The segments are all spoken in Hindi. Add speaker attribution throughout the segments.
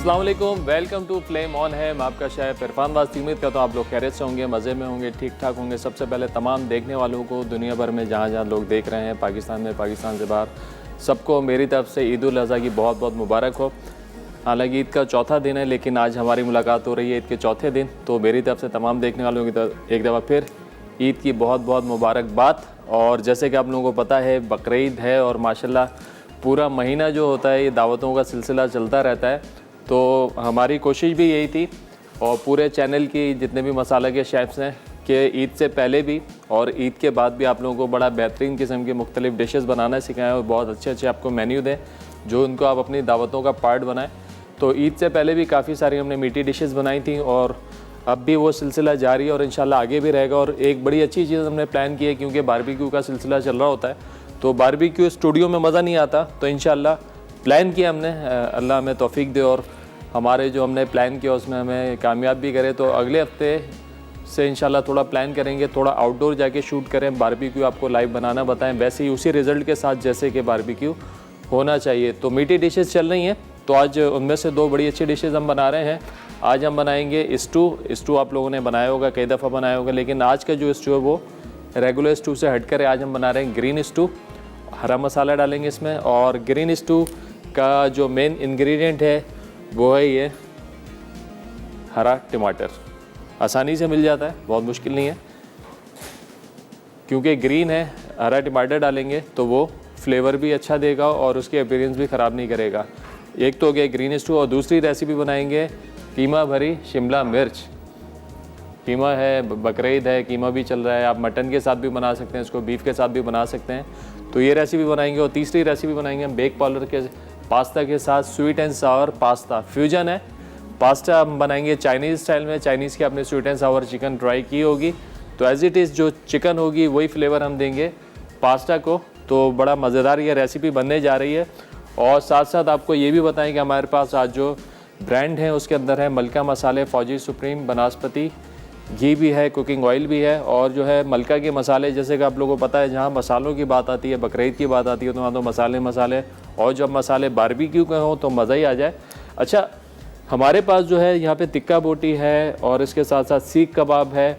Speaker 1: अस्सलाम वालेकुम, वेलकम टू फ्लेम ऑन है। मैं आपका शेफ इरफान वास्ती। उम्मीद करता हूँ आप लोग खैरियत से होंगे, मज़े में होंगे, ठीक ठाक होंगे। सबसे पहले तमाम देखने वालों को दुनिया भर में जहाँ जहाँ लोग देख रहे हैं, पाकिस्तान में, पाकिस्तान से बाहर, सबको मेरी तरफ से ईद उल अज़हा की बहुत बहुत मुबारक हो। हालांकि ईद का चौथा दिन है, लेकिन आज हमारी मुलाकात हो रही है ईद के चौथे दिन। तो मेरी तरफ से तमाम देखने वालों की एक दफ़ा फिर ईद की बहुत बहुत मुबारकबाद। और जैसे कि आप लोगों को पता है बकरीद है और माशाल्लाह पूरा महीना जो होता है ये दावतों का सिलसिला चलता रहता है। तो हमारी कोशिश भी यही थी और पूरे चैनल की जितने भी मसाला के शेफ़्स हैं कि ईद से पहले भी और ईद के बाद भी आप लोगों को बड़ा बेहतरीन किस्म के मुख्तलिफ़ डिशेस बनाना सिखाएं और बहुत अच्छे अच्छे आपको मेन्यू दें जो उनको आप अपनी दावतों का पार्ट बनाएं। तो ईद से पहले भी काफ़ी सारी हमने मीठी डिशेस बनाई थी और अब भी वो सिलसिला जारी है और इंशाल्लाह आगे भी रहेगा। और एक बड़ी अच्छी चीज़ हमने प्लान की है, क्योंकि बारबेक्यू का सिलसिला चल रहा होता है तो बारबेक्यू स्टूडियो में मज़ा नहीं आता। तो इंशाल्लाह प्लान किया हमने, अल्लाह हमें तौफीक दे और हमारे जो हमने प्लान किया उसमें हमें कामयाब भी करे। तो अगले हफ्ते से इंशाल्लाह थोड़ा प्लान करेंगे, थोड़ा आउटडोर जाके शूट करें, बारबेक्यू आपको लाइव बनाना बताएं, वैसे ही उसी रिज़ल्ट के साथ जैसे कि बारबेक्यू होना चाहिए। तो मीठी डिशेस चल रही हैं, तो आज उनमें से दो बड़ी अच्छी डिशेस हम बना रहे हैं। आज हम बनाएंगे स्टू आप लोगों ने बनाया होगा, कई दफ़ा बनाया होगा, लेकिन आज का जो स्टू है वो रेगुलर स्टू से हट कर है। आज हम बना रहे हैं ग्रीन स्टू। हरा मसाला डालेंगे इसमें और ग्रीन स्टू का जो मेन इंग्रेडिएंट है वो है ये हरा टमाटर। आसानी से मिल जाता है, बहुत मुश्किल नहीं है, क्योंकि ग्रीन है। हरा टमाटर डालेंगे तो वो फ्लेवर भी अच्छा देगा और उसके अपीयरेंस भी ख़राब नहीं करेगा। एक तो हो गया ग्रीन स्टू और दूसरी रेसिपी बनाएंगे कीमा भरी शिमला मिर्च। कीमा है, बकरीद है, कीमा भी चल रहा है, आप मटन के साथ भी बना सकते हैं इसको, बीफ के साथ भी बना सकते हैं। तो ये रेसिपी बनाएंगे और तीसरी रेसिपी बनाएंगे हम बेक पाउडर के पास्ता के साथ sweet and Sawar pasta. Fusion है, पास्ता हम बनाएंगे चाइनीज़ स्टाइल में। चाइनीज़ की आपने sweet and Sawar chicken try की होगी, तो एज़ इट इज़ जो चिकन होगी वही फ्लेवर हम देंगे पास्ता को। तो बड़ा मज़ेदार ये रेसिपी बनने जा रही है। और साथ साथ आपको ये भी बताएं कि हमारे पास आज जो ब्रांड है उसके अंदर है मलका मसाले, फौजी सुप्रीम, बनास्पति घी भी है, कुकिंग ऑयल भी है। और जो है मलका के मसाले, जैसे कि आप लोगों को पता है जहाँ मसालों की बात आती है, बकरीद की बात आती है, तो वहाँ तो मसाले और जब मसाले बारबेक्यू के हों तो मज़ा ही आ जाए। अच्छा, हमारे पास जो है यहाँ पे तिक्का बोटी है और इसके साथ साथ सीख कबाब है,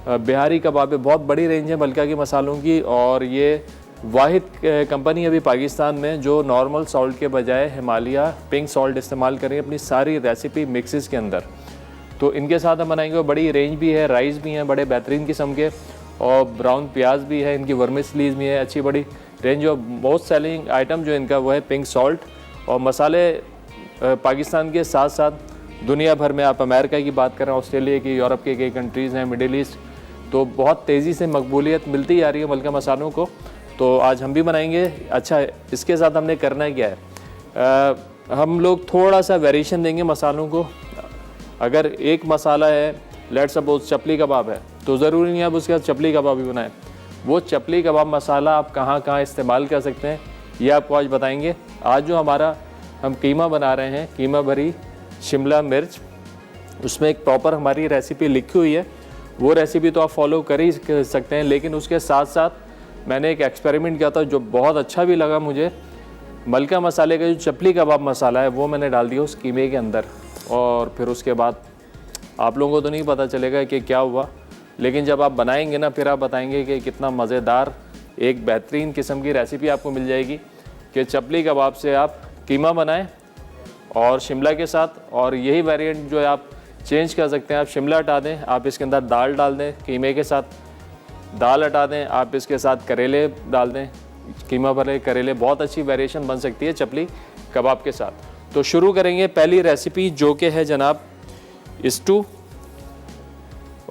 Speaker 1: बिहारी कबाब है। बहुत बड़ी रेंज है मलका के मसालों की और ये वाहिद कंपनी अभी पाकिस्तान में जो नॉर्मल सॉल्ट के बजाय हिमालय पिंक सॉल्ट इस्तेमाल करें अपनी सारी रेसिपी मिक्सेस के अंदर। तो इनके साथ हम बनाएंगे। बड़ी रेंज भी है, राइस भी हैं बड़े बेहतरीन किस्म के, और ब्राउन प्याज भी है, इनकी वर्मिसलीज भी है, अच्छी बड़ी रेंज। और मोस्ट सेलिंग आइटम जो इनका वो है पिंक सॉल्ट। और मसाले पाकिस्तान के साथ साथ दुनिया भर में, आप अमेरिका की बात करें, ऑस्ट्रेलिया की, यूरोप के कई कंट्रीज़ हैं, मिडिल ईस्ट, तो बहुत तेज़ी से मकबूलियत मिलती आ रही है मलका मसालों को। तो आज हम भी बनाएंगे। अच्छा, इसके साथ हमने करना क्या है, हम लोग थोड़ा सा वेरिएशन देंगे मसालों को। अगर एक मसाला है, लेट सपोज चपली कबाब है, तो ज़रूरी नहीं आप उसके साथ चपली कबाब भी बनाएं। वो चपली कबाब मसाला आप कहाँ कहाँ इस्तेमाल कर सकते हैं ये आपको आज बताएंगे। आज जो हमारा हम कीमा बना रहे हैं, कीमा भरी शिमला मिर्च, उसमें एक प्रॉपर हमारी रेसिपी लिखी हुई है। वो रेसिपी तो आप फॉलो कर ही सकते हैं, लेकिन उसके साथ साथ मैंने एक एक्सपेरिमेंट किया था जो बहुत अच्छा भी लगा मुझे। मलका मसाले का जो चपली कबाब मसाला है वो मैंने डाल दिया उस कीमे के अंदर, और फिर उसके बाद आप लोगों को तो नहीं पता चलेगा कि क्या हुआ, लेकिन जब आप बनाएंगे ना फिर आप बताएंगे कि कितना मज़ेदार एक बेहतरीन किस्म की रेसिपी आपको मिल जाएगी कि चपली कबाब से आप कीमा बनाएं और शिमला के साथ। और यही वेरिएंट जो है आप चेंज कर सकते हैं, आप शिमला हटा दें, आप इसके अंदर दाल डाल दें, कीमे के साथ दाल हटा दें, आप इसके साथ करेले डाल दें, कीमा भरे करेले, बहुत अच्छी वेरिएशन बन सकती है चपली कबाब के साथ। तो शुरू करेंगे पहली रेसिपी जो कि है जनाब स्टू,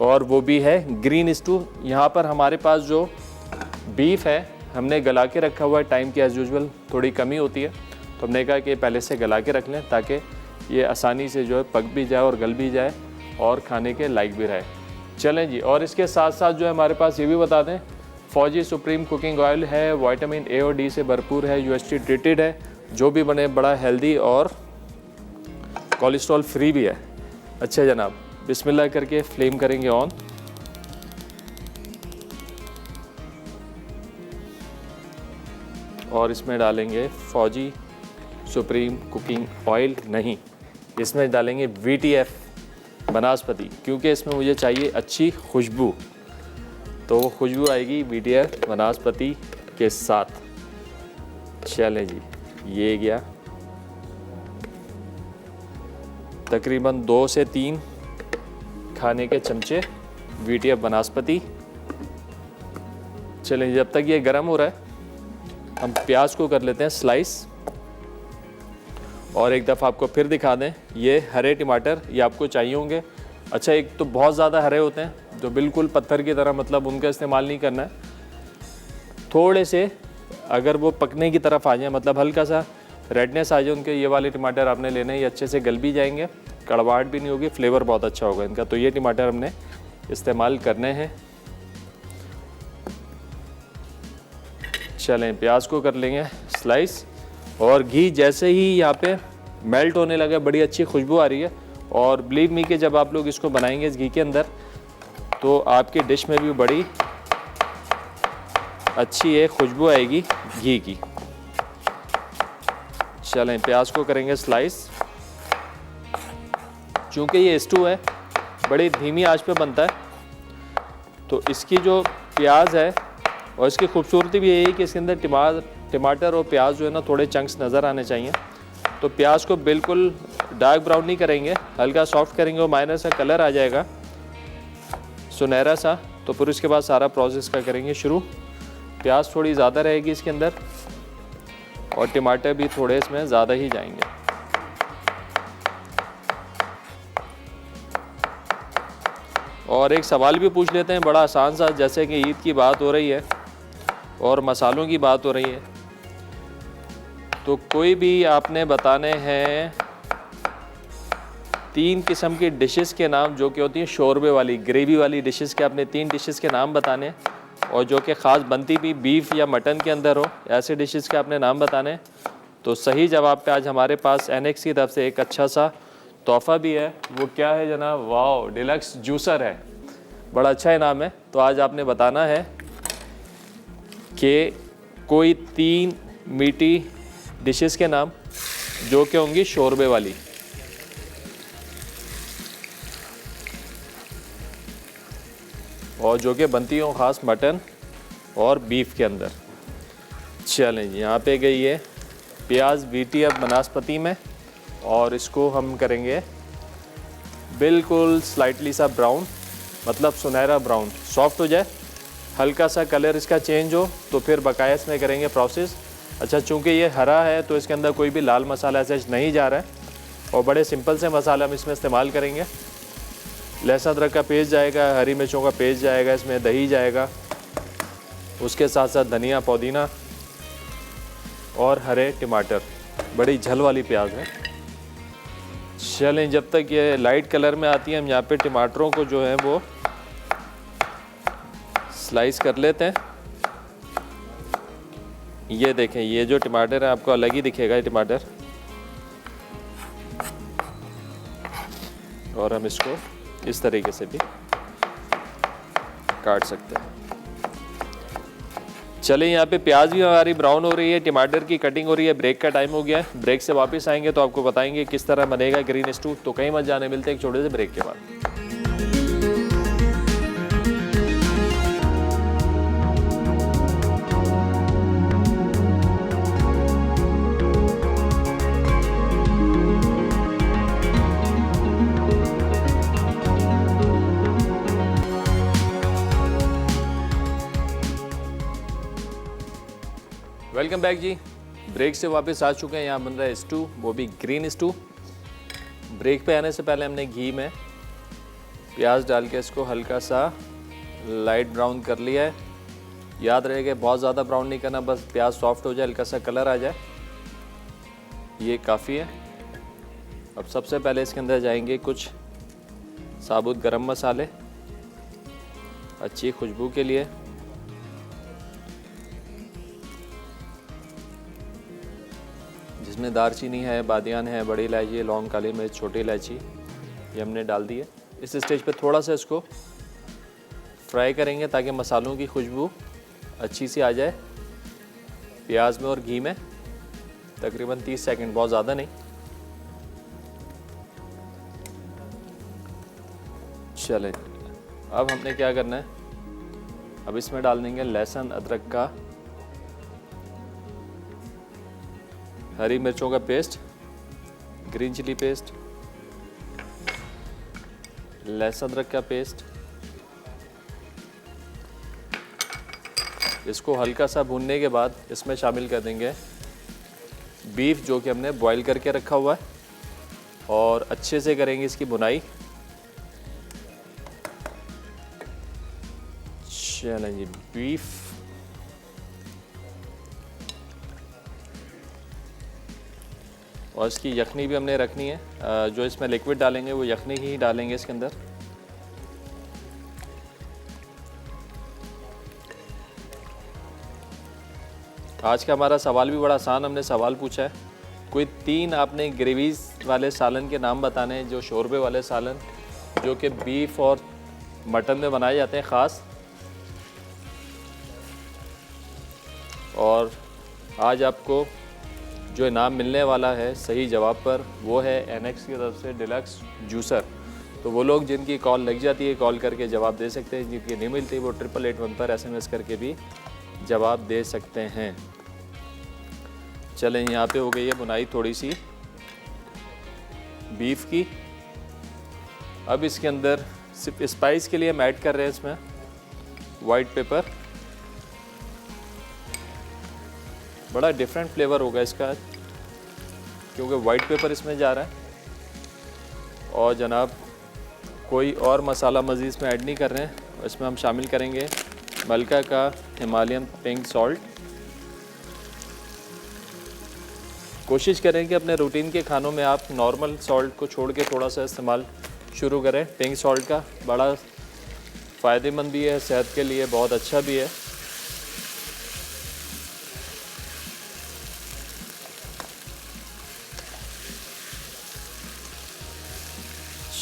Speaker 1: और वो भी है ग्रीन स्टू। यहाँ पर हमारे पास जो बीफ है हमने गला के रखा हुआ है। टाइम की एज़ यूजुअल थोड़ी कमी होती है, तो हमने कहा कि पहले से गला के रख लें ताकि ये आसानी से जो है पक भी जाए और गल भी जाए और खाने के लायक भी रहे। चलें जी, और इसके साथ साथ जो है हमारे पास ये भी बता दें, फौजी सुप्रीम कुकिंग ऑयल है, विटामिन ए और डी से भरपूर है, यूएसटी ट्रीटेड है, जो भी बने बड़ा हेल्दी और कोलेस्ट्रॉल फ्री भी है। अच्छा जनाब, बिस्मिल्लाह करके फ्लेम करेंगे ऑन। और इसमें डालेंगे फौजी सुप्रीम कुकिंग ऑयल, नहीं इसमें डालेंगे VTF बनास्पति, क्योंकि इसमें मुझे चाहिए अच्छी खुशबू, तो वो खुशबू आएगी VTF बनास्पति के साथ। चलें जी, ये गया तकरीबन 2 से 3 खाने के चमचे VTF बनास्पति। चलें, जब तक ये गर्म हो रहा है हम प्याज को कर लेते हैं स्लाइस। और एक दफ़ा आपको फिर दिखा दें, ये हरे टमाटर ये आपको चाहिए होंगे। अच्छा, एक तो बहुत ज़्यादा हरे होते हैं जो बिल्कुल पत्थर की तरह, मतलब उनका इस्तेमाल नहीं करना है। थोड़े से अगर वो पकने की तरफ आ जाए, मतलब हल्का सा रेडनेस आ जाए उनके, ये वाले टमाटर आपने लेने हैं। ये अच्छे से गल भी जाएंगे, कड़वाहट भी नहीं होगी, फ्लेवर बहुत अच्छा होगा इनका। तो ये टमाटर हमने इस्तेमाल करने हैं। चलें, प्याज को कर लेंगे स्लाइस। और घी जैसे ही यहाँ पे मेल्ट होने लगा, बड़ी अच्छी खुशबू आ रही है। और बिलीव मी कि जब आप लोग इसको बनाएंगे इस घी के अंदर, तो आपकी डिश में भी बड़ी अच्छी एक खुशबू आएगी घी की। चलें, प्याज को करेंगे स्लाइस। चूँकि ये स्टू है, बड़ी धीमी आंच पे बनता है, तो इसकी जो प्याज है और इसकी खूबसूरती भी यही है कि इसके अंदर टमाटर और प्याज जो है ना, थोड़े चंक्स नज़र आने चाहिए। तो प्याज को बिल्कुल डार्क ब्राउन नहीं करेंगे, हल्का सॉफ्ट करेंगे, वो माइनर सा कलर आ जाएगा सुनहरा सा। तो फिर उसके बाद सारा प्रोसेस का करेंगे शुरू। प्याज थोड़ी ज़्यादा रहेगी इसके अंदर और टमाटर भी थोड़े इसमें ज़्यादा ही जाएंगे। और एक सवाल भी पूछ लेते हैं, बड़ा आसान सा, जैसे कि ईद की बात हो रही है और मसालों की बात हो रही है, तो कोई भी आपने बताने हैं 3 किस्म की डिशेस के नाम, जो कि होती हैं शोरबे वाली, ग्रेवी वाली डिशेस के। आपने 3 डिशेस के नाम बताने हैं और जो कि ख़ास बनती भी बीफ या मटन के अंदर हो, ऐसे डिशेस के आपने नाम बताने। तो सही जवाब पे आज हमारे पास NX की तरफ से एक अच्छा सा तोहफ़ा भी है। वो क्या है जनाब? वाओ, डिलक्स जूसर है, बड़ा अच्छा इनाम है। तो आज आपने बताना है कि कोई 3 मीठी डिशेस के नाम जो कि होंगी शोरबे वाली। और जो कि बनती हो ख़ास मटन और बीफ के अंदर। चलें जी, यहाँ पे गई है प्याज VTF बनास्पति में, और इसको हम करेंगे बिल्कुल स्लाइटली सा ब्राउन, मतलब सुनहरा ब्राउन, सॉफ्ट हो जाए, हल्का सा कलर इसका चेंज हो, तो फिर बकाया इसमें करेंगे प्रोसेस। अच्छा, चूँकि ये हरा है तो इसके अंदर कोई भी लाल मसाला ऐसा नहीं जा रहा है, और बड़े सिंपल से मसाला हम इसमें इस्तेमाल करेंगे। लहसुन अदरक का पेस्ट जाएगा, हरी मिर्चों का पेस्ट जाएगा, इसमें दही जाएगा, उसके साथ साथ धनिया, पुदीना और हरे टमाटर। बड़ी झल वाली प्याज है। चलें, जब तक ये लाइट कलर में आती है, हम यहाँ पे टमाटरों को जो है वो स्लाइस कर लेते हैं। ये देखें, ये जो टमाटर है आपको अलग ही दिखेगा ये टमाटर, और हम इसको इस तरीके से भी काट सकते हैं। चलिए, यहाँ पे प्याज भी हमारी ब्राउन हो रही है, टमाटर की कटिंग हो रही है। ब्रेक का टाइम हो गया है, ब्रेक से वापस आएंगे तो आपको बताएंगे किस तरह बनेगा ग्रीन स्टू। तो कहीं मत जाने, मिलते हैं एक छोटे से ब्रेक के बाद। वेलकम बैक जी, ब्रेक से वापस आ चुके हैं। यहाँ बन रहा है स्टू, वो भी ग्रीन स्टू। ब्रेक पे आने से पहले हमने घी में प्याज डाल के इसको हल्का सा लाइट ब्राउन कर लिया है। याद रहेगा, बहुत ज़्यादा ब्राउन नहीं करना, बस प्याज सॉफ्ट हो जाए, हल्का सा कलर आ जाए, ये काफ़ी है। अब सबसे पहले इसके अंदर जाएंगे कुछ साबुत गरम मसाले अच्छी खुशबू के लिए। जिसमें दालचीनी है, बादियान है, बड़ी इलायची, लौंग, काली मिर्च, छोटी इलायची, ये हमने डाल दी है। इस स्टेज पे थोड़ा सा इसको फ्राई करेंगे ताकि मसालों की खुशबू अच्छी सी आ जाए प्याज में और घी में। तकरीबन 30 सेकंड, बहुत ज़्यादा नहीं। चलें, अब हमने क्या करना है, अब इसमें डाल देंगे लहसुन अदरक का, हरी मिर्चों का पेस्ट, ग्रीन चिली पेस्ट, लहसुन अदरक का पेस्ट। इसको हल्का सा भूनने के बाद इसमें शामिल कर देंगे बीफ जो कि हमने बॉईल करके रखा हुआ है, और अच्छे से करेंगे इसकी भुनाई। चलें जी, बीफ और इसकी यखनी भी हमने रखनी है। जो इसमें लिक्विड डालेंगे वो यखनी ही डालेंगे इसके अंदर। आज का हमारा सवाल भी बड़ा आसान, हमने सवाल पूछा है कोई 3 आपने ग्रेवीज वाले सालन के नाम बताने हैं, जो शोरबे वाले सालन जो कि बीफ और मटन में बनाए जाते हैं ख़ास। और आज आपको जो इनाम मिलने वाला है सही जवाब पर, वो है एनएक्स की तरफ से डिलक्स जूसर। तो वो लोग जिनकी कॉल लग जाती है कॉल करके जवाब दे सकते हैं, जिनकी नहीं मिलती वो 8881 पर SMS करके भी जवाब दे सकते हैं। चलें, यहाँ पे हो गई है बुनाई थोड़ी सी बीफ की। अब इसके अंदर सिर्फ स्पाइस के लिए हम ऐड कर रहे हैं इसमें वाइट पेपर। बड़ा डिफरेंट फ्लेवर होगा इसका क्योंकि वाइट पेपर इसमें जा रहा है। और जनाब कोई और मसाला मज़ीद इसमें ऐड नहीं कर रहे हैं। इसमें हम शामिल करेंगे मलका का हिमालयन पिंक सॉल्ट। कोशिश करें कि अपने रूटीन के खानों में आप नॉर्मल सॉल्ट को छोड़ के थोड़ा सा इस्तेमाल शुरू करें। पिंक सॉल्ट का बड़ा फ़ायदेमंद भी है, सेहत के लिए बहुत अच्छा भी है।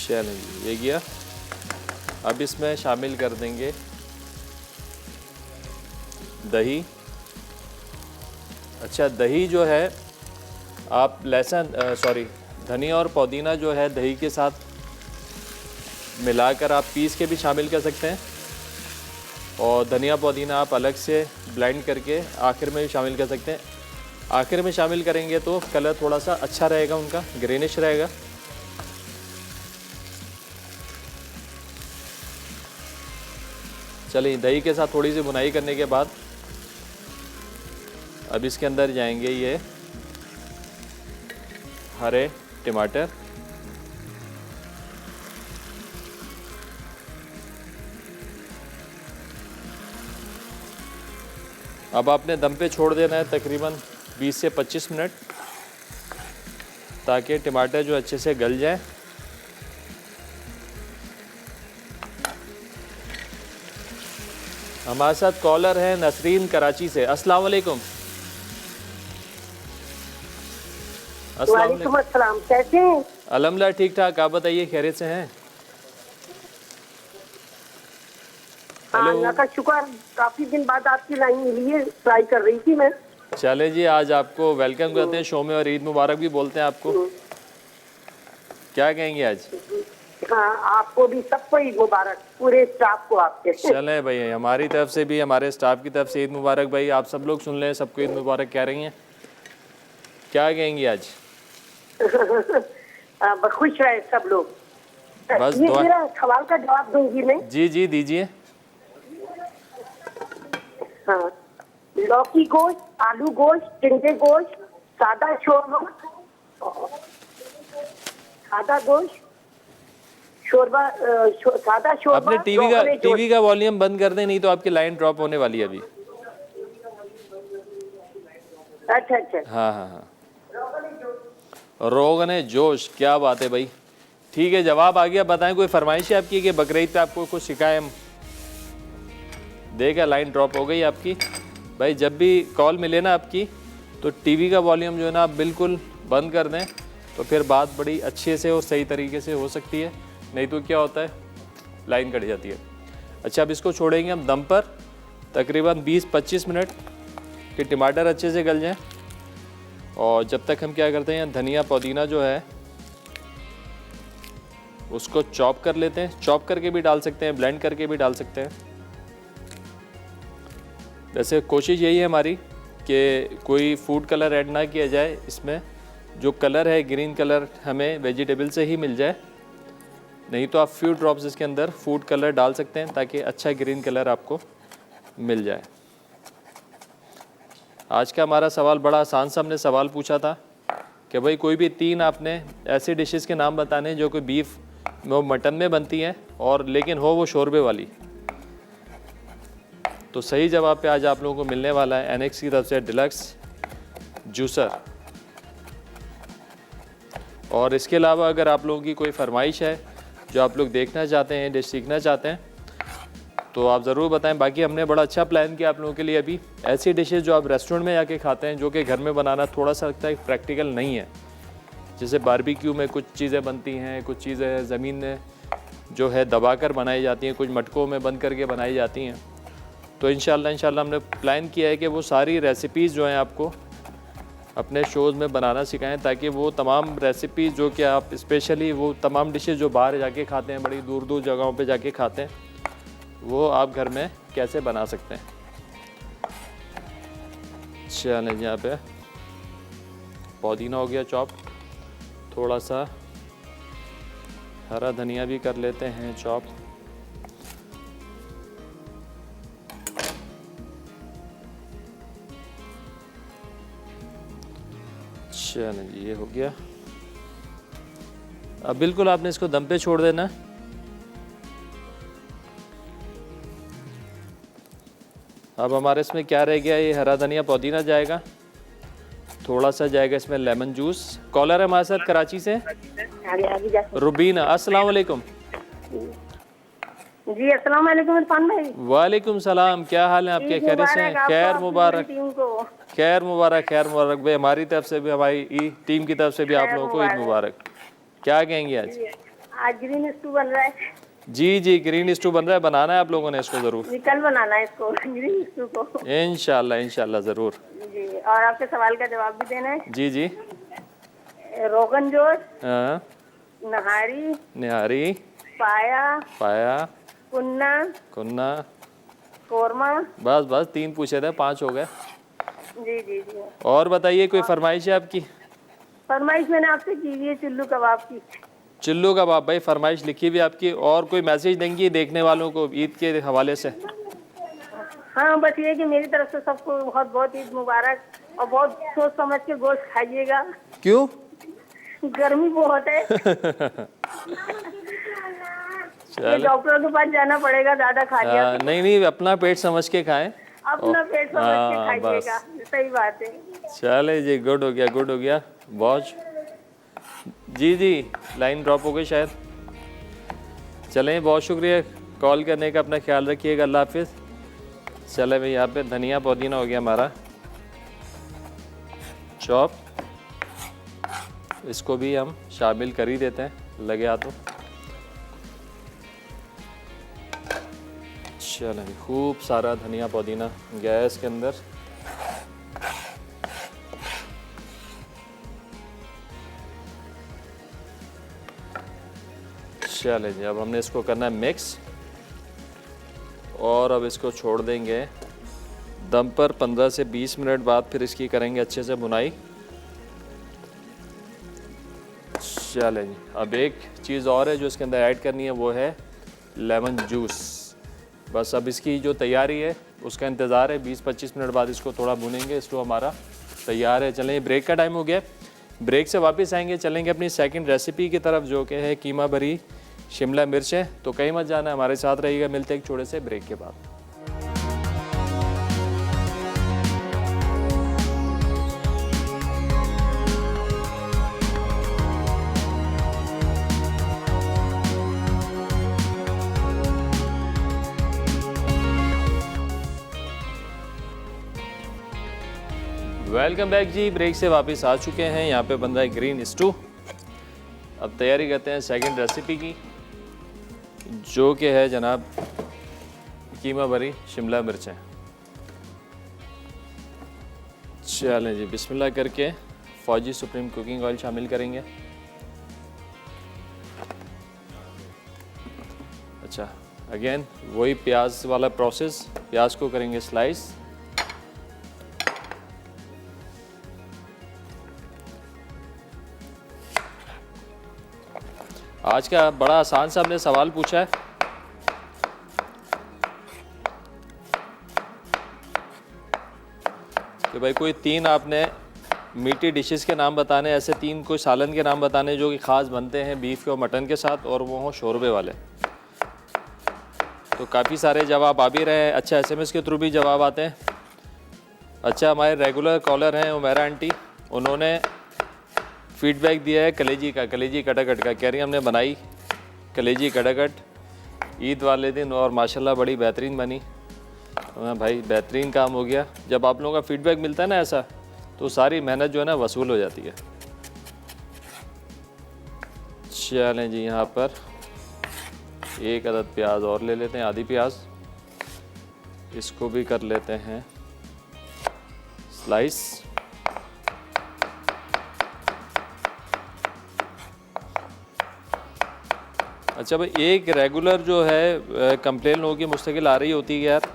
Speaker 1: चलें जी, ये गया। अब इसमें शामिल कर देंगे दही। अच्छा, दही जो है आप धनिया और पुदीना जो है दही के साथ मिलाकर आप पीस के भी शामिल कर सकते हैं, और धनिया पुदीना आप अलग से ब्लेंड करके आखिर में भी शामिल कर सकते हैं। आखिर में शामिल करेंगे तो कलर थोड़ा सा अच्छा रहेगा, उनका ग्रीनिश रहेगा। चलिए, दही के साथ थोड़ी सी भुनाई करने के बाद अब इसके अंदर जाएंगे ये हरे टमाटर, अब आपने दम पे छोड़ देना है तकरीबन 20 से 25 मिनट, ताकि टमाटर जो अच्छे से गल जाए। हमारे साथ कॉलर है नसरीन कराची से। अस्सलाम वालेकुम।
Speaker 2: वालेकुम अस्सलाम, कैसे हैं?
Speaker 1: अल्हम्दुलिल्लाह ठीक ठाक, आप बताइए खैरियत से हैं?
Speaker 2: हाँ, अल्लाह का शुक्र, काफी दिन बाद आपकी लाइन मिली है, ट्राई कर रही थी मैं।
Speaker 1: चले जी, आज आपको वेलकम करते हैं शो में, और ईद मुबारक भी बोलते हैं आपको। क्या कहेंगे आज?
Speaker 2: हाँ, आपको भी, सबको ईद मुबारक, पूरे स्टाफ को आपके।
Speaker 1: चलें भाई, हमारी तरफ से भी, हमारे स्टाफ की तरफ से ईद मुबारक। भाई आप सब लोग सुन लें, सबको ईद मुबारक कह रही हैं। क्या कहेंगी आज?
Speaker 2: खुश रहे सब लोग।
Speaker 1: बस
Speaker 2: ये
Speaker 1: दुआ।
Speaker 2: मेरा सवाल का जवाब दूंगी मैं।
Speaker 1: जी जी दीजिए।
Speaker 2: हाँ, लौकी गोश्त, आलू गोश्त, टिंडे गोश्त, सादा शोरबा, सादा गोश्त, शोरबा, सादा शोरबा।
Speaker 1: अपने टीवी का वॉल्यूम बंद कर दें, नहीं तो आपकी लाइन ड्रॉप होने वाली है अभी।
Speaker 2: अच्छा अच्छा।
Speaker 1: हाँ हाँ हाँ, रोगन जोश, क्या बात है भाई। ठीक है, जवाब आ गया। बताएं कोई फरमाइश है आपकी कि बकरीद पे आपको कुछ सिखाएं हम? देखा, लाइन ड्रॉप हो गई आपकी। भाई जब भी कॉल मिले ना आपकी, तो टीवी का वॉल्यूम जो है ना आप बिल्कुल बंद कर दें, तो फिर बात बड़ी अच्छे से और सही तरीके से हो सकती है। नहीं तो क्या होता है, लाइन कट जाती है। अच्छा, अब इसको छोड़ेंगे हम दम पर तकरीबन 20-25 मिनट कि टमाटर अच्छे से गल जाएं। और जब तक हम क्या करते हैं, धनिया पुदीना जो है उसको चॉप कर लेते हैं। चॉप करके भी डाल सकते हैं, ब्लेंड करके भी डाल सकते हैं। वैसे कोशिश यही है हमारी कि कोई फूड कलर ऐड ना किया जाए इसमें। जो कलर है ग्रीन कलर हमें वेजिटेबल से ही मिल जाए, नहीं तो आप फ्यू ड्रॉप्स इसके अंदर फूड कलर डाल सकते हैं ताकि अच्छा ग्रीन कलर आपको मिल जाए। आज का हमारा सवाल बड़ा आसान सा हमने सवाल पूछा था कि भाई कोई भी 3 आपने ऐसी डिशेस के नाम बताने जो कि बीफ वो मटन में बनती हैं और लेकिन हो वो शोरबे वाली। तो सही जवाब पे आज आप लोगों को मिलने वाला है एनेक्स की तरफ से डिलक्स जूसर। और इसके अलावा अगर आप लोगों की कोई फरमाइश है जो आप लोग देखना चाहते हैं, डिश सीखना चाहते हैं, तो आप ज़रूर बताएं। बाकी हमने बड़ा अच्छा प्लान किया आप लोगों के लिए। अभी ऐसी डिशेस जो आप रेस्टोरेंट में जाके खाते हैं, जो कि घर में बनाना थोड़ा सा लगता है प्रैक्टिकल नहीं है। जैसे बारबेक्यू में कुछ चीज़ें बनती हैं, कुछ चीज़ें ज़मीन में जो है दबा कर बनाई जाती हैं, कुछ मटकों में बंद करके बनाई जाती हैं। तो इंशाल्लाह हमने प्लान किया है कि वो सारी रेसिपीज़ जो हैं आपको अपने शोज़ में बनाना सिखाएं, ताकि वो तमाम रेसिपीज़ जो कि आप स्पेशली वो तमाम डिशेस जो बाहर जाके खाते हैं, बड़ी दूर दूर जगहों पे जाके खाते हैं, वो आप घर में कैसे बना सकते हैं। चलें, यहाँ पे पुदीना हो गया चॉप, थोड़ा सा हरा धनिया भी कर लेते हैं चॉप। चलें जी, ये हो गया। अब बिल्कुल आपने इसको दम पे छोड़ देना। अब हमारे इसमें क्या रह गया, ये हरा धनिया पुदीना जाएगा, थोड़ा सा जाएगा इसमें लेमन जूस। कॉलर है हमारे साथ कराची से, रुबीना। अस्सलाम वालेकुम।
Speaker 2: जी अस्सलाम वालेकुम इरफान भाई।
Speaker 1: वालेकुम सलाम, क्या हाल है आपके? खैरियत से हैं? खैर मुबारक, खैर मुबारक, खैर मुबारक भाई। हमारी तरफ से भी, हमारी टीम की तरफ से भी आप लोगों को ईद मुबारक। क्या कहेंगे आज?
Speaker 2: आज ग्रीन स्टू बन रहा है।
Speaker 1: जी, ग्रीन स्टू बन रहा है। बनाना है आप लोगों ने इसको ज़रूर?
Speaker 2: कल बनाना है इसको, ग्रीन स्टू को।
Speaker 1: इंशाल्लाह ज़रूर
Speaker 2: जी। और आपके सवाल का जवाब भी देना है।
Speaker 1: जी।
Speaker 2: रोगन जोश,
Speaker 1: हाँ, निहारी, पाया, कुन्ना,
Speaker 2: कोरमा।
Speaker 1: बस 3 पूछे थे, 5 हो गए।
Speaker 2: जी।
Speaker 1: और बताइए, कोई फरमाइश है आपकी?
Speaker 2: फरमाइश मैंने आपसे की है चिल्लू कबाब की।
Speaker 1: चिल्लू कबाब भाई, फरमाइश लिखी हुई आपकी। और कोई मैसेज देंगी देखने वालों को ईद के हवाले से?
Speaker 2: हाँ, बस ये कि मेरी तरफ से सबको बहुत बहुत ईद मुबारक, और बहुत सोच समझ के गोश्त खाइएगा।
Speaker 1: क्यों?
Speaker 2: गर्मी बहुत है। डॉक्टर के पास जाना पड़ेगा, ज्यादा खा लिया तो।
Speaker 1: नहीं, अपना पेट समझ के खाएं,
Speaker 2: अपना पेट समझ के खाइएगा। सही बात है।
Speaker 1: चले जी, गुड हो गया बहुत। जी, लाइन ड्रॉप हो गई शायद। चलें, बहुत शुक्रिया कॉल करने का, अपना ख्याल रखिएगा, अल्लाह हाफिज़। चले भाई, यहाँ पे धनिया पुदीना हो गया हमारा चॉप, इसको भी हम शामिल कर ही देते हैं, लगे हाथों। चलें, खूब सारा धनिया पुदीना गैस के अंदर। चलें जी, अब हमने इसको करना है मिक्स, और अब इसको छोड़ देंगे दम पर 15 से 20 मिनट बाद फिर इसकी करेंगे अच्छे से बुनाई। चलें जी, अब एक चीज़ और है जो इसके अंदर ऐड करनी है, वो है लेमन जूस। बस अब इसकी जो तैयारी है उसका इंतज़ार है। 20-25 मिनट बाद इसको थोड़ा भुनेंगे। स्टू हमारा तैयार है। चलें, ब्रेक का टाइम हो गया। ब्रेक से वापस आएंगे, चलेंगे अपनी सेकंड रेसिपी की तरफ, जो कि है कीमा भरी शिमला मिर्च है। तो कहीं मत जाना, हमारे साथ रहिएगा। मिलते हैं एक छोटे से ब्रेक के बाद। वेलकम बैक जी, ब्रेक से वापस आ चुके हैं। यहाँ पे बन रहा है ग्रीन स्टू। अब तैयारी करते हैं सेकंड रेसिपी की, जो कि है जनाब कीमा भरी शिमला मिर्चें। चलें जी, बिस्मिल्लाह करके फौजी सुप्रीम कुकिंग ऑयल शामिल करेंगे। अच्छा, अगेन वही प्याज वाला प्रोसेस, प्याज को करेंगे स्लाइस। आज का बड़ा आसान सा हमने सवाल पूछा है। कि भाई कोई 3 आपने मीठी डिशेस के नाम बताने, ऐसे 3 कोई सालन के नाम बताने जो कि ख़ास बनते हैं बीफ के और मटन के साथ, और वो हों शोरबे वाले। तो काफ़ी सारे जवाब आ भी रहे हैं। अच्छा, SMS के थ्रू भी जवाब आते हैं। अच्छा, हमारे रेगुलर कॉलर हैं उमेरा आंटी, उन्होंने फीडबैक दिया है कलेजी का, कलेजी कटाकट का। कह रही हमने बनाई कलेजी कटाकट ईद वाले दिन और माशाल्लाह बड़ी बेहतरीन बनी। हाँ भाई, बेहतरीन काम हो गया। जब आप लोगों का फीडबैक मिलता है ना ऐसा, तो सारी मेहनत जो है ना वसूल हो जाती है। चलें जी, यहाँ पर 1 अदद प्याज और ले लेते हैं, आधी प्याज, इसको भी कर लेते हैं स्लाइस। अच्छा भाई, एक रेगुलर जो है कंप्लेन लोगों की मुस्तकिल आ रही होती है यार,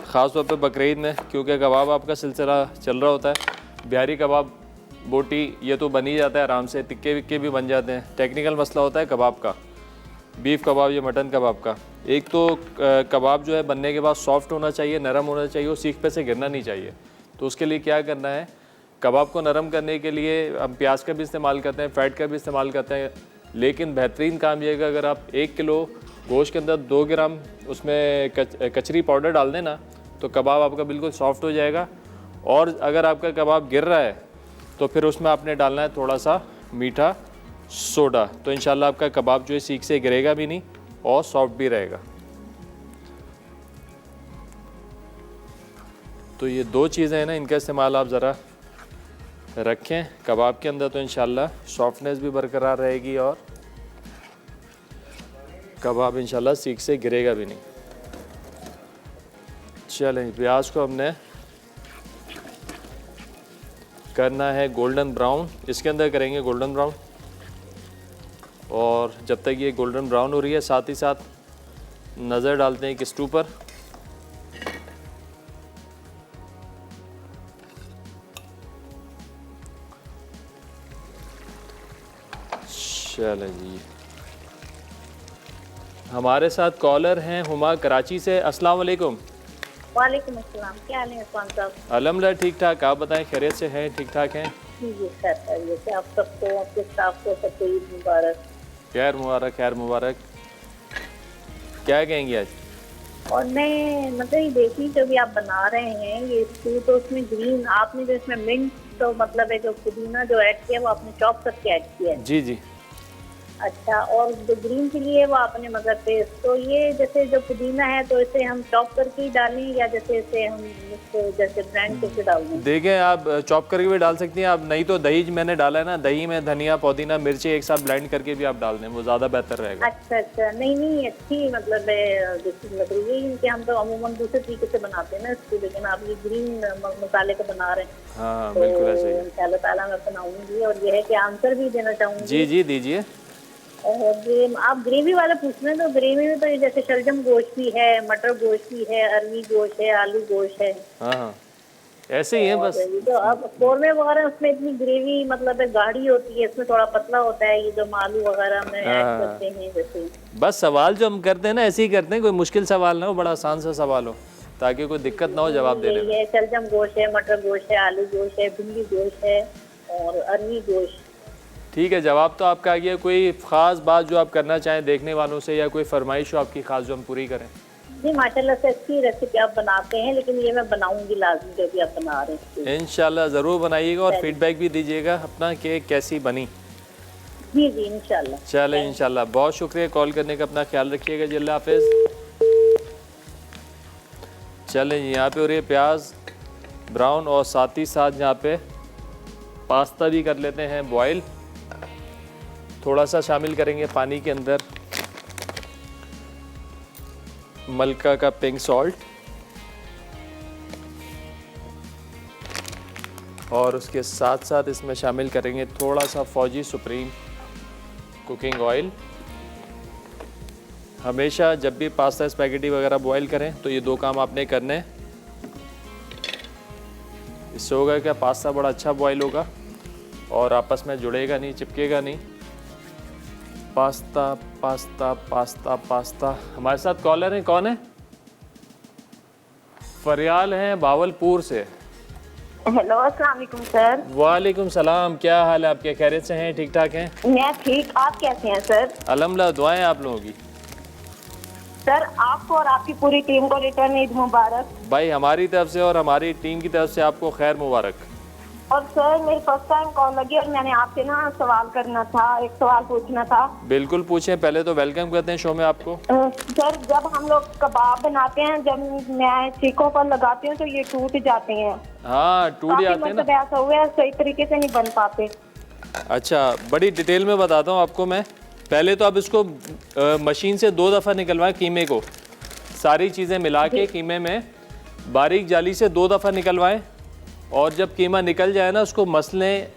Speaker 1: ख़ास तौर पे बकरीद में, क्योंकि कबाब आपका सिलसिला चल रहा होता है। बिहारी कबाब, बोटी, ये तो बन ही जाता है आराम से, टिक्के विक्के भी बन जाते हैं। टेक्निकल मसला होता है कबाब का, बीफ कबाब या मटन कबाब का। एक तो कबाब जो है बनने के बाद सॉफ्ट होना चाहिए, नरम होना चाहिए, और सीख पे से गिरना नहीं चाहिए। तो उसके लिए क्या करना है, कबाब को नरम करने के लिए हम प्याज का भी इस्तेमाल करते हैं, फ़ैट का भी इस्तेमाल करते हैं। लेकिन बेहतरीन काम यह है कि अगर आप 1 किलो गोश्त के अंदर 2 ग्राम उसमें कचरी पाउडर डाल दें ना, तो कबाब आपका बिल्कुल सॉफ्ट हो जाएगा। और अगर आपका कबाब गिर रहा है तो फिर उसमें आपने डालना है थोड़ा सा मीठा सोडा, तो इंशाल्लाह आपका कबाब जो है सीख से गिरेगा भी नहीं और सॉफ्ट भी रहेगा। तो ये 2 चीज़ें हैं ना, इनका इस्तेमाल आप ज़रा रखें कबाब के अंदर, तो इंशाल्लाह सॉफ्टनेस भी बरकरार रहेगी और कबाब इंशाल्लाह सीख से गिरेगा भी नहीं। चलें, प्याज को हमने करना है गोल्डन ब्राउन, इसके अंदर करेंगे गोल्डन ब्राउन। और जब तक ये गोल्डन ब्राउन हो रही है, साथ ही साथ नज़र डालते हैं कि स्टू पर। चलें जी, हमारे साथ कॉलर हैं हुमा कराची से। अस्सलाम वालेकुम।
Speaker 2: वालेकुम अस्सलाम, क्या हाल है इरफान साहब?
Speaker 1: अल्हम्दुलिल्लाह ठीक ठाक, आप बताएं खैरियत से हैं? ठीक ठाक हैं
Speaker 2: जी जी, खैर आप सबको, आपके स्टाफ को सबको ईद मुबारक।
Speaker 1: खैर मुबारक, खैर मुबारक। क्या कहेंगे आज?
Speaker 2: और मैं मतलब ये देखी जो भी आप बना रहे हैं ये स्टू, तो उसमें ग्रीन आपने जो इसमें मिंट, तो मतलब है जो पुदीना जो ऐड किया वो आपने चॉप करके ऐड किया है?
Speaker 1: जी जी।
Speaker 2: अच्छा, और जो ग्रीन चिली है वो आपने मतलब पेस्ट, तो ये जैसे जो पुदीना है तो इसे हम चॉप करके ही डालें या जैसे इसे हम इसको जैसे ब्लेंड करके डाल दें?
Speaker 1: देखें, आप चॉप करके भी डाल सकती हैं, आप नहीं तो दही मैंने डाला है ना, दही में धनिया पुदीना मिर्ची एक साथ ब्लेंड करके भी आप डाल दें, वो ज़्यादा बेहतर रहेगा।
Speaker 2: अच्छा, नहीं अच्छी मतलब लग रही है, क्योंकि हम तो अमूमन दूसरे तरीके से बनाते हैं ना इसको, लेकिन आप ये ग्रीन मसाले का बना रहे हैं।
Speaker 1: हाँ
Speaker 2: तो
Speaker 1: बिल्कुल ऐसे ही।
Speaker 2: इंशाल्लाह ताला मैं बनाऊंगी। और ये है कि आंसर भी देना चाहूंगी।
Speaker 1: जी जी दीजिए।
Speaker 2: और आप ग्रेवी वाला पूछ रहे हैं, तो ग्रेवी में तो जैसे शलजम गोश्त भी है, मटर गोश्त भी है, अरवी गोश्त है, आलू गोश्त है।
Speaker 1: हाँ ऐसे ही है बस।
Speaker 2: तो अब कौरमे वगैरह उसमें इतनी ग्रेवी मतलब गाढ़ी होती है, इसमें थोड़ा पतला होता है, ये जो आलू वगैरह में ऐड करते हैं जैसे।
Speaker 1: बस सवाल जो हम करते हैं ना ऐसे ही करते हैं, कोई मुश्किल सवाल ना हो, बड़ा आसान सा सवाल हो ताकि कोई दिक्कत ना हो जवाब देने में।
Speaker 2: शलजम गोश्त है, मटर गोश्त है, आलू गोश्त है, भिंडी गोश्त है और अरवी गोश्त।
Speaker 1: ठीक है, जवाब तो आपका आ गया। कोई ख़ास बात जो आप करना चाहें देखने वालों से, या कोई फरमाइश हो आपकी ख़ास जो हम पूरी करें?
Speaker 2: जी माशाल्लाह से अच्छी रेसिपी आप बनाते हैं, लेकिन ये मैं बनाऊंगी लाजमी जो भी आप बना रहे हैं।
Speaker 1: इंशाल्लाह ज़रूर बनाइएगा और फीडबैक भी दीजिएगा अपना कि कैसी बनी।
Speaker 2: जी इंशाल्लाह।
Speaker 1: चलें इंशाल्लाह, बहुत शुक्रिया कॉल करने का, अपना ख्याल रखिएगा जी, अल्लाह हाफिज़। चलें जी, यहाँ पे हो रही है प्याज ब्राउन और साथ ही साथ यहाँ पे पास्ता भी कर लेते हैं बॉयल। थोड़ा सा शामिल करेंगे पानी के अंदर मलका का पिंक सॉल्ट, और उसके साथ साथ इसमें शामिल करेंगे थोड़ा सा फौजी सुप्रीम कुकिंग ऑयल। हमेशा जब भी पास्ता स्पैगेटी वगैरह बॉईल करें तो ये 2 काम आपने करने हैं। इससे होगा क्या, पास्ता बड़ा अच्छा बॉईल होगा और आपस में जुड़ेगा नहीं, चिपकेगा नहीं। Pasta pasta pasta pasta. हमारे साथ कॉलर हैं, कौन है? फरियाल हैं भावलपुर से।
Speaker 2: हेलो, अस्सलाम वालेकुम सर।
Speaker 1: वालेकुम सलाम, क्या हाल है आपके? खैरियत से हैं? ठीक ठाक हैं?
Speaker 2: मैं ठीक, आप कैसे हैं सर?
Speaker 1: अल्हम्दुलिल्लाह, दुआएं आप लोगों की।
Speaker 2: सर आपको और आपकी पूरी टीम को रिटर्न ईद मुबारक।
Speaker 1: भाई हमारी तरफ से और हमारी टीम की तरफ से आपको खैर मुबारक।
Speaker 2: और सर मेरी फर्स्ट टाइम कॉल लगी और मैंने आपसे ना सवाल करना था, एक सवाल पूछना था।
Speaker 1: बिल्कुल पूछें। पहले तो वेलकम करते हैं शो में आपको।
Speaker 2: सर जब हम लोग कबाब बनाते हैं, जब मैं चीखों पर लगाती हूँ तो ये टूट जाते हैं।
Speaker 1: हाँ, टूट जाते हैं ना।
Speaker 2: मतलब ऐसा हुआ है, सही तरीके से नहीं बन पाते।
Speaker 1: अच्छा, बड़ी डिटेल में बताता हूँ आपको मैं। पहले तो आप इसको मशीन से 2 दफ़ा निकलवाएं कीमे को। सारी चीज़ें मिला के कीमे में बारीक जाली से 2 दफ़ा निकलवाएं और जब कीमा निकल जाए ना, उसको मसलें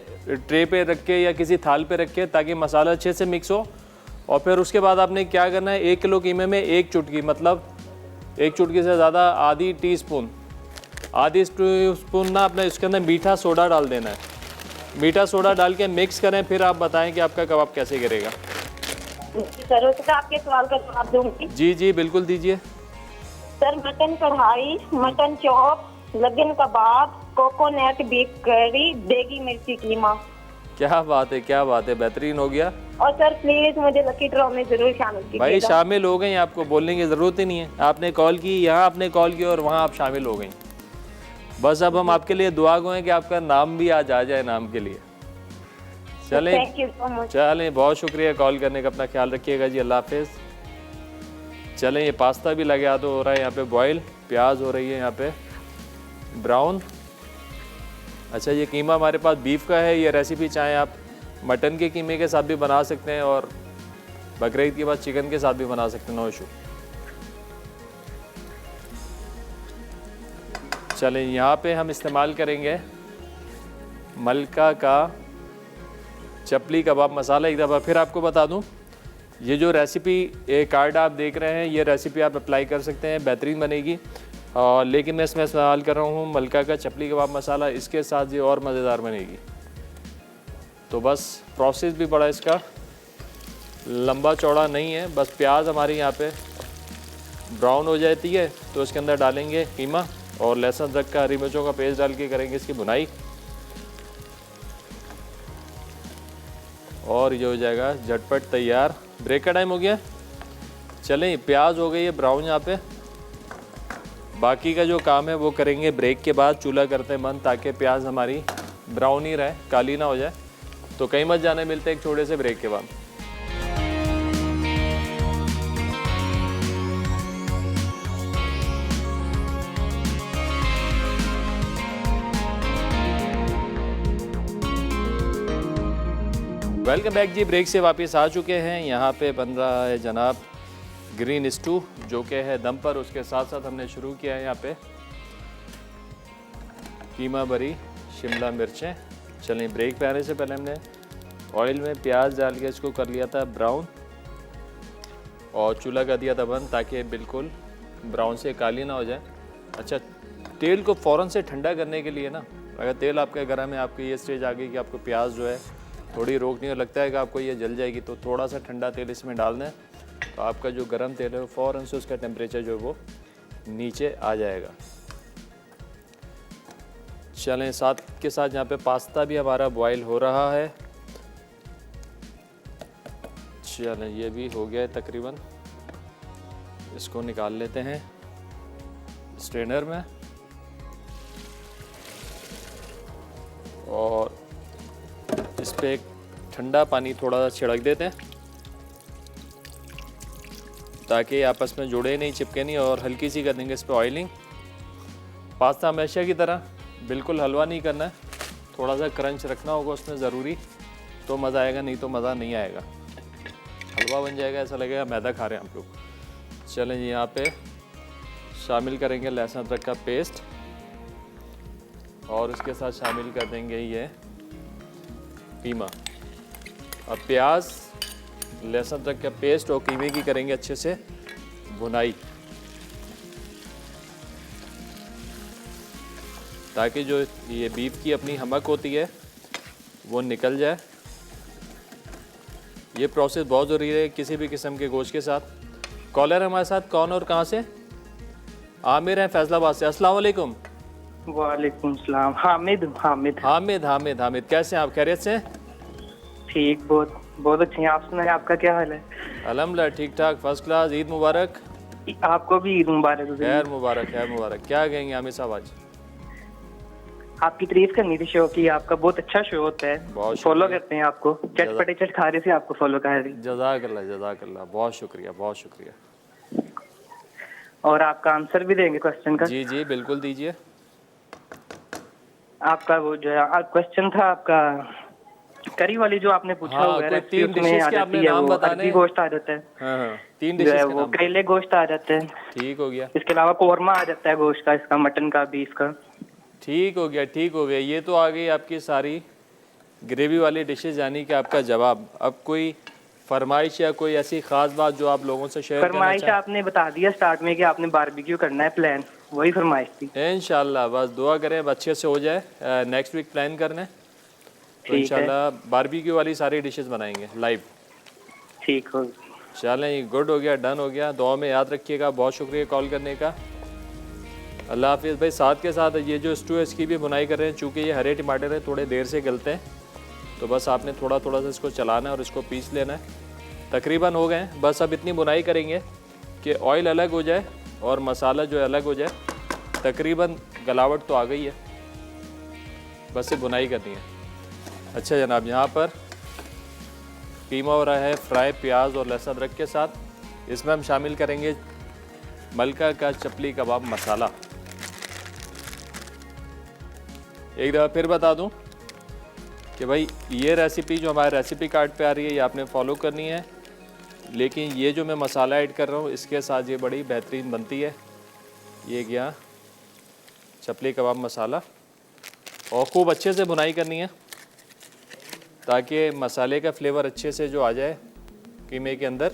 Speaker 1: ट्रे पे रख के या किसी थाल पे रख के, ताकि मसाला अच्छे से मिक्स हो। और फिर उसके बाद आपने क्या करना है, 1 किलो कीमे में 1 चुटकी, मतलब 1 चुटकी से ज़्यादा आधी टीस्पून ना अपने इसके अंदर मीठा सोडा डाल देना है। मीठा सोडा डाल के मिक्स करें, फिर आप बताएं कि आपका कबाब कैसे गिरेगा।
Speaker 2: सर उसका आपके सवाल का जवाब दूंगी।
Speaker 1: जी जी बिल्कुल दीजिए।
Speaker 2: सर मटन कढ़ाई, मटन चॉप, लगन कबाब, कोकोनट बीफ करी, देगी मिर्ची कीमा।
Speaker 1: क्या बात है, क्या बात है, बेहतरीन हो गया।
Speaker 2: और सर प्लीज मुझे लकी ड्रॉ में जरूर शामिल कीजिएगा।
Speaker 1: भाई शामिल हो गई, आपको बोलने की ज़रूरत ही नहीं है। आपने कॉल की, यहाँ आपने कॉल की और वहाँ आप शामिल हो गई। बस अब हम आपके लिए दुआ गो हैं कि आपका नाम भी आज आ जाए नाम के लिए। चलें,
Speaker 2: थैंक यू सो मच।
Speaker 1: चलें, बहुत शुक्रिया कॉल करने का। अपना ख्याल रखिएगा जी, अल्लाह हाफिज़। चलें, ये पास्ता भी लगे तो हो रहा है यहाँ पे बॉयल, प्याज हो रही है यहाँ पे ब्राउन। अच्छा, ये कीमा हमारे पास बीफ का है। ये रेसिपी चाहें आप मटन के कीमे के साथ भी बना सकते हैं और बकरीद के बाद चिकन के साथ भी बना सकते हैं, नो इशू। चलें, यहाँ पे हम इस्तेमाल करेंगे मलका का चपली कबाब मसाला। एक दफ़ा फिर आपको बता दूँ, ये जो रेसिपी कार्ड आप देख रहे हैं, ये रेसिपी आप अप्लाई कर सकते हैं, बेहतरीन बनेगी। लेकिन मैं इसमें इस्तेमाल कर रहा हूँ मलका का चपली कबाब मसाला, इसके साथ ये और मज़ेदार बनेगी। तो बस प्रोसेस भी बड़ा इसका लंबा चौड़ा नहीं है। बस प्याज हमारी यहाँ पे ब्राउन हो जाती है तो इसके अंदर डालेंगे कीमा और लहसुन अदरक का, हरी मिर्चों का पेस्ट डाल के करेंगे इसकी भुनाई। और ये हो जाएगा झटपट तैयार। ब्रेक का टाइम हो गया। चलें, प्याज हो गई है ब्राउन यहाँ पे। बाकी का जो काम है वो करेंगे ब्रेक के बाद। चूल्हा करते हैं बंद ताकि प्याज हमारी ब्राउन ही रहे, काली ना हो जाए। तो कहीं मत जाने, मिलते हैं एक छोटे से ब्रेक के बाद। वेलकम बैक जी। ब्रेक से वापस आ चुके हैं। यहाँ पे बन रहा है जनाब ग्रीन स्टू, जो कि है दम पर। उसके साथ साथ हमने शुरू किया है यहाँ पे कीमा भरी शिमला मिर्चें। चलें, ब्रेक पे आने से पहले हमने ऑयल में प्याज डाल के इसको कर लिया था ब्राउन और चूल्हा कर दिया था बंद ताकि बिल्कुल ब्राउन से काली ना हो जाए। अच्छा, तेल को फ़ौरन से ठंडा करने के लिए ना, अगर तेल आपके गर्म है, आपकी ये स्टेज आ गई कि आपको प्याज जो है थोड़ी रोकनी और लगता है कि आपको ये जल जाएगी, तो थोड़ा सा ठंडा तेल इसमें डाल दें तो आपका जो गर्म तेल है वो फ़ौरन से उसका टेम्परेचर जो है वो नीचे आ जाएगा। चलें, साथ के साथ यहाँ पे पास्ता भी हमारा बॉयल हो रहा है। चलें, ये भी हो गया है तकरीबन। इसको निकाल लेते हैं स्ट्रेनर में और इस पर एक ठंडा पानी थोड़ा सा छिड़क देते हैं ताकि आपस में जुड़े नहीं, चिपके नहीं। और हल्की सी कर देंगे इस पर ऑयलिंग। पास्ता हमेशा की तरह बिल्कुल हलवा नहीं करना है, थोड़ा सा क्रंच रखना होगा उसमें ज़रूरी, तो मज़ा आएगा, नहीं तो मज़ा नहीं आएगा। हलवा बन जाएगा, ऐसा लगेगा मैदा खा रहे हैं आप लोग। चलें, यहाँ पे शामिल करेंगे लहसुन अदरक का पेस्ट और उसके साथ शामिल कर देंगे ये कीमा। अब प्याज, लहसुन अदरक का पेस्ट और कीमे की करेंगे अच्छे से भुनाई, ताकि जो ये बीफ की अपनी हमक होती है वो निकल जाए। ये प्रोसेस बहुत ज़रूरी है किसी भी किस्म के गोश्त के साथ। कॉलर हमारे साथ कौन और कहाँ से? आमिर हैं फैसलाबाद से। अस्सलाम वालेकुम।
Speaker 3: वालेकुम सलाम। हामिद हामिद
Speaker 1: हामिद हामिद हामिद, कैसे हैं आप? खैरियत से हैं?
Speaker 3: ठीक, बहुत बहुत अच्छे हैं। आप सुनाए, आपका क्या हाल है?
Speaker 1: अल्हम्दुलिल्लाह ठीक ठाक, फर्स्ट क्लास। ईद मुबारक।
Speaker 3: आपको भी ईद मुबारक।
Speaker 1: खैर मुबारक, खैर मुबारक। क्या कहेंगे आमिर साहब आज?
Speaker 3: आपकी तारीफ करनी थी शो की, आपका बहुत अच्छा शो होता है,
Speaker 1: बहुत
Speaker 3: फॉलो
Speaker 1: शुक्रिया।
Speaker 3: करते हैं आपको। चटपटे चटखारे से आपको फॉलो कर रही।
Speaker 1: जज़ाकल्लाह जज़ाकल्लाह, बहुत शुक्रिया बहुत शुक्रिया।
Speaker 3: और आपका आंसर भी देंगे क्वेश्चन का?
Speaker 1: जी जी बिल्कुल दीजिए।
Speaker 3: आपका वो जो है क्वेश्चन था आपका करी वाली जो आपने पूछा
Speaker 1: हाँ,
Speaker 3: हुआ है,
Speaker 1: कोई
Speaker 3: रेसिपी
Speaker 1: 3
Speaker 3: उसमें
Speaker 1: डिशेस
Speaker 3: आ
Speaker 1: के
Speaker 3: जाती
Speaker 1: आपने
Speaker 3: है
Speaker 1: नाम
Speaker 3: वो
Speaker 1: बताने
Speaker 3: अरबी
Speaker 1: हैं।
Speaker 3: गोश्त आ जाता है,
Speaker 1: हाँ हाँ, 3
Speaker 3: जो है
Speaker 1: डिशेस के
Speaker 3: वो
Speaker 1: नाम।
Speaker 3: करेले गोश्त आ जाते हैं,
Speaker 1: ठीक हो गया,
Speaker 3: इसके अलावा कौरमा आ जाता है गोश्त का, इसका मटन का, बीफ का।
Speaker 1: ठीक हो गया, ठीक हो गया। ये तो आ गई आपकी सारी ग्रेवी वाली डिशेस, यानी कि आपका जवाब। अब कोई फरमाइश या कोई ऐसी ख़ास बात जो आप लोगों से शेयर करना
Speaker 3: फरमाइश
Speaker 1: चाहें?
Speaker 3: आपने बता दिया स्टार्ट में कि आपने बारबेक्यू करना है, प्लान वही फरमाइश थी।
Speaker 1: इंशाल्लाह बस दुआ करें अब अच्छे से हो जाए। नेक्स्ट वीक प्लान करना है तो
Speaker 3: ठीक है,
Speaker 1: इंशाल्लाह बारबेक्यू वाली सारी डिशेस बनाएंगे लाइव।
Speaker 3: ठीक हो।
Speaker 1: चलें, ये गुड हो गया, डन हो गया। दुआ में याद रखिएगा। बहुत शुक्रिया कॉल करने का। अल्लाह हाफिज़ भाई। साथ के साथ ये जो स्टू है इसकी भी बुनाई कर रहे हैं, चूँकि ये हरे टमाटर है थोड़े देर से गलते हैं, तो बस आपने थोड़ा थोड़ा सा इसको चलाना है और इसको पीस लेना है। तकरीबन हो गए हैं, बस अब इतनी बुनाई करेंगे कि ऑयल अलग हो जाए और मसाला जो है अलग हो जाए। तकरीबन गलावट तो आ गई है, बस ये बुनाई करनी है। अच्छा जनाब, यहाँ पर कीमा हो रहा है फ्राई प्याज और लहसुन अदरक के साथ। इसमें हम शामिल करेंगे मलका का चपली कबाब मसाला। एक दफ़ा फिर बता दूं कि भाई ये रेसिपी जो हमारे रेसिपी कार्ड पे आ रही है ये आपने फॉलो करनी है, लेकिन ये जो मैं मसाला ऐड कर रहा हूँ इसके साथ ये बड़ी बेहतरीन बनती है। ये गया चपली कबाब मसाला, और खूब अच्छे से बुनाई करनी है ताकि मसाले का फ्लेवर अच्छे से जो आ जाए कीमे के अंदर,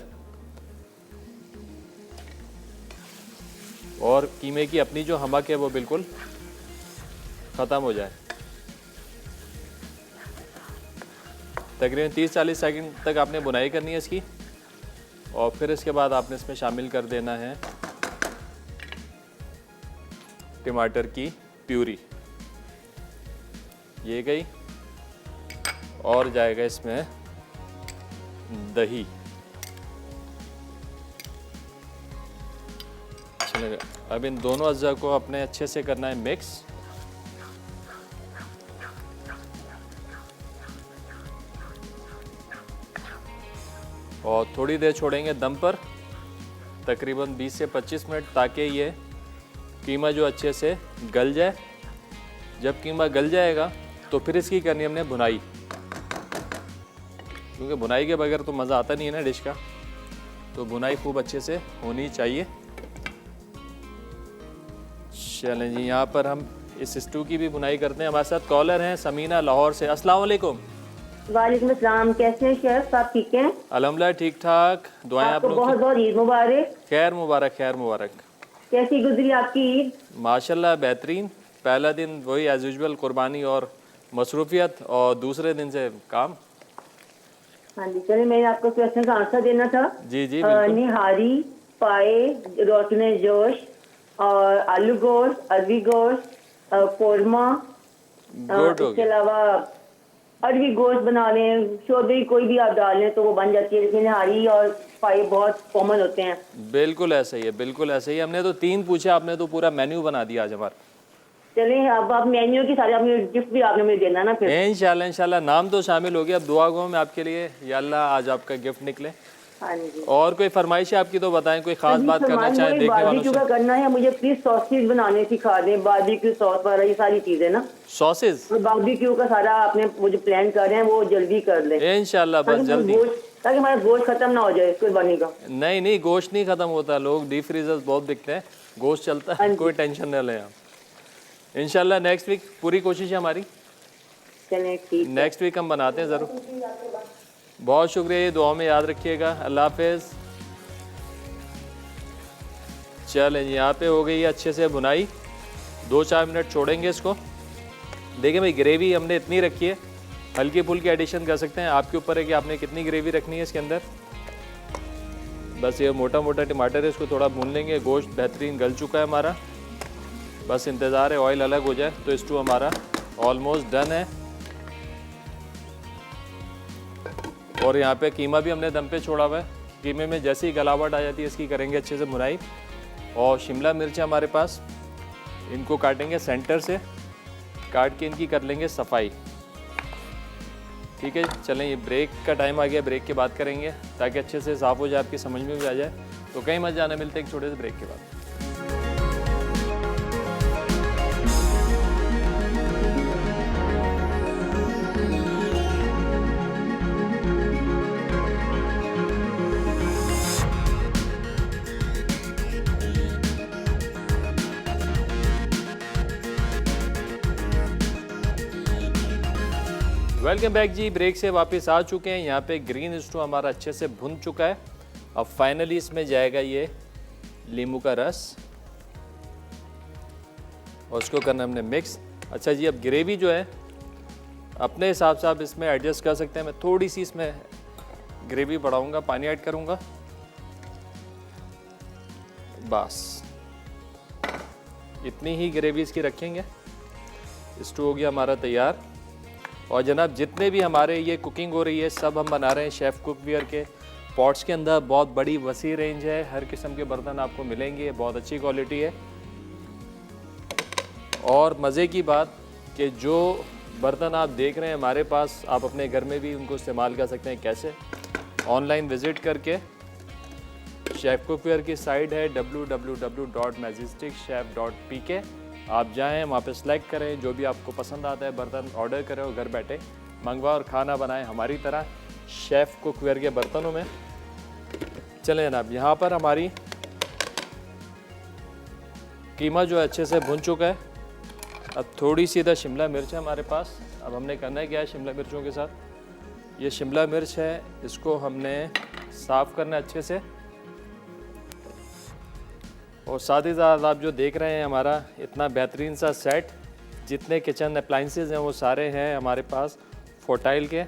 Speaker 1: और कीमे की अपनी जो हमक है वो बिल्कुल ख़त्म हो जाए। तकरीबन 30-40 सेकंड तक आपने बुनाई करनी है इसकी, और फिर इसके बाद आपने इसमें शामिल कर देना है टमाटर की प्यूरी। ये गई, और जाएगा इसमें दही। चलेगा। अब इन दोनों अज्जा को अपने अच्छे से करना है मिक्स। और थोड़ी देर छोड़ेंगे दम पर, तकरीबन 20 से 25 मिनट, ताकि ये कीमा जो अच्छे से गल जाए। जब कीमा गल जाएगा तो फिर इसकी करनी हमने भुनाई, क्योंकि भुनाई के बगैर तो मज़ा आता नहीं है ना डिश का, तो भुनाई खूब अच्छे से होनी चाहिए। चलें जी, यहाँ पर हम इस स्टू की भी बुनाई करते हैं। हमारे साथ कॉलर हैं समीना लाहौर से। अस्सलाम वालेकुम।
Speaker 4: वालेकुम अस्सलाम। कैसे हैं शेफ? आप ठीक हैं?
Speaker 1: अल्हम्दुलिल्लाह ठीक ठाक। दुआएं आप
Speaker 4: आपको
Speaker 1: लोग
Speaker 4: बहुत
Speaker 1: की।
Speaker 4: बहुत ईद मुबारक।
Speaker 1: खैर मुबारक, खैर मुबारक।
Speaker 4: कैसी गुजरी आपकी ईद?
Speaker 1: माशाल्लाह बेहतरीन। पहला दिन वही एज यूजुअल कुर्बानी और मसरूफियत, और दूसरे दिन से काम।
Speaker 4: हाँ जी, चलिए मैंने आपको क्वेश्चन का आंसर देना था।
Speaker 1: जी जी बिल्कुल।
Speaker 4: निहारी, पाए, रोटने जोश और आलू गोश्त, अरबी गोश्त, कौरमा,
Speaker 1: गुड हो
Speaker 4: इसके
Speaker 1: गया।
Speaker 4: अलावा अरबी गोश्त बना लें, शोरबे कोई भी आप डाल लें तो वो बन जाती है, लेकिन निहारी और पाए बहुत कॉमन होते हैं।
Speaker 1: बिल्कुल ऐसा ही है, बिल्कुल ऐसा ही है। हमने तो 3 पूछे, आपने तो पूरा मेन्यू बना दिया आज हमारा।
Speaker 4: चलिए अब आप मेन्यू की सारी आपने गिफ्ट भी आपने मुझे देना ना फिर।
Speaker 1: इंशाल्लाह इंशाल्लाह, नाम तो शामिल हो गया। अब दुआ गो में आपके लिए, या अल्लाह आज आपका गिफ्ट निकले।
Speaker 4: हाँ जी।
Speaker 1: और कोई फरमाइश है आपकी तो बताएं, कोई खास बात करना चाहें देखने वालों
Speaker 4: बारबेक्यू
Speaker 1: से।
Speaker 4: का करना है मुझे, प्लीज सॉसेज बनाने सिखा दें, बारबेक्यू सॉस वगैरह ये सारी चीजें ना।
Speaker 1: सॉसेज
Speaker 4: बारबेक्यू का सारा आपने वो जो प्लान कर रहे हैं वो जल्दी कर लें,
Speaker 1: इंशाल्लाह, बस जल्दी।
Speaker 4: ताकि हमारा गोश्त खत्म ना हो जाए कुर्बानी का।
Speaker 1: नहीं नहीं, गोश्त नहीं ख़त्म होता, लोग डीप फ्रीजर्स बहुत बिकते हैं, गोश्त चलता है, कोई टेंशन न लें आप। इंशाल्लाह नेक्स्ट वीक पूरी कोशिश है हमारी,
Speaker 4: चलें ठीक।
Speaker 1: नेक्स्ट वीक हम बनाते हैं ज़रूर। बहुत शुक्रिया, ये दुआ में याद रखिएगा। अल्लाह हाफिज़। चलें, यहाँ पे हो गई है अच्छे से भुनाई। 2-4 मिनट छोड़ेंगे इसको। देखिए भाई, ग्रेवी हमने इतनी रखी है, हल्की फुल्की एडिशन कर सकते हैं, आपके ऊपर है कि आपने कितनी ग्रेवी रखनी है इसके अंदर। बस ये मोटा मोटा टमाटर है, इसको थोड़ा भून लेंगे। गोश्त बेहतरीन गल चुका है हमारा, बस इंतज़ार है ऑयल अलग हो जाए। तो स्टू हमारा ऑलमोस्ट डन है। और यहाँ पे कीमा भी हमने दम पे छोड़ा हुआ है। कीमे में जैसे ही गलावट आ जाती है इसकी करेंगे अच्छे से भुनाई। और शिमला मिर्च है हमारे पास, इनको काटेंगे सेंटर से, काट के इनकी कर लेंगे सफाई। ठीक है, चलें, ये ब्रेक का टाइम आ गया, ब्रेक के बाद करेंगे ताकि अच्छे से साफ़ हो जाए, आपकी समझ में भी आ जाए। तो कहीं मत जाना, मिलते हैं एक छोटे से ब्रेक के बाद। वेलकम बैक जी, ब्रेक से वापस आ चुके हैं। यहाँ पे ग्रीन स्टू हमारा अच्छे से भुन चुका है। अब फाइनली इसमें जाएगा ये नींबू का रस और उसको करना हमने मिक्स। अच्छा जी, अब ग्रेवी जो है अपने हिसाब से आप इसमें एडजस्ट कर सकते हैं। मैं थोड़ी सी इसमें ग्रेवी बढ़ाऊंगा, पानी ऐड करूंगा, बस इतनी ही ग्रेवी इसकी रखेंगे। स्टू हो गया हमारा तैयार। और जनाब, जितने भी हमारे ये कुकिंग हो रही है सब हम बना रहे हैं शेफ़ कुकवेयर के पॉट्स के अंदर। बहुत बड़ी वसी रेंज है, हर किस्म के बर्तन आपको मिलेंगे, बहुत अच्छी क्वालिटी है। और मज़े की बात कि जो बर्तन आप देख रहे हैं हमारे पास, आप अपने घर में भी उनको इस्तेमाल कर सकते हैं। कैसे? ऑनलाइन विज़िट करके शेफ़ कुकवेयर की साइट है www.majesticchef.pk। आप जाएं, वहाँ पे सेलेक्ट करें, जो भी आपको पसंद आता है बर्तन ऑर्डर करें और घर बैठे मंगवा और खाना बनाएं हमारी तरह शेफ़ कुकवेयर के बर्तनों में। चलें जनाब, यहाँ पर हमारी कीमा जो है अच्छे से भुन चुका है। अब थोड़ी सी इधर शिमला मिर्च है हमारे पास। अब हमने करना है क्या है शिमला मिर्चों के साथ, ये शिमला मिर्च है, इसको हमने साफ़ करना है अच्छे से। और साथ ही साथ आप जो देख रहे हैं हमारा इतना बेहतरीन सा सेट, जितने किचन अप्लाइंसेस हैं वो सारे हैं हमारे पास फोटाइल के।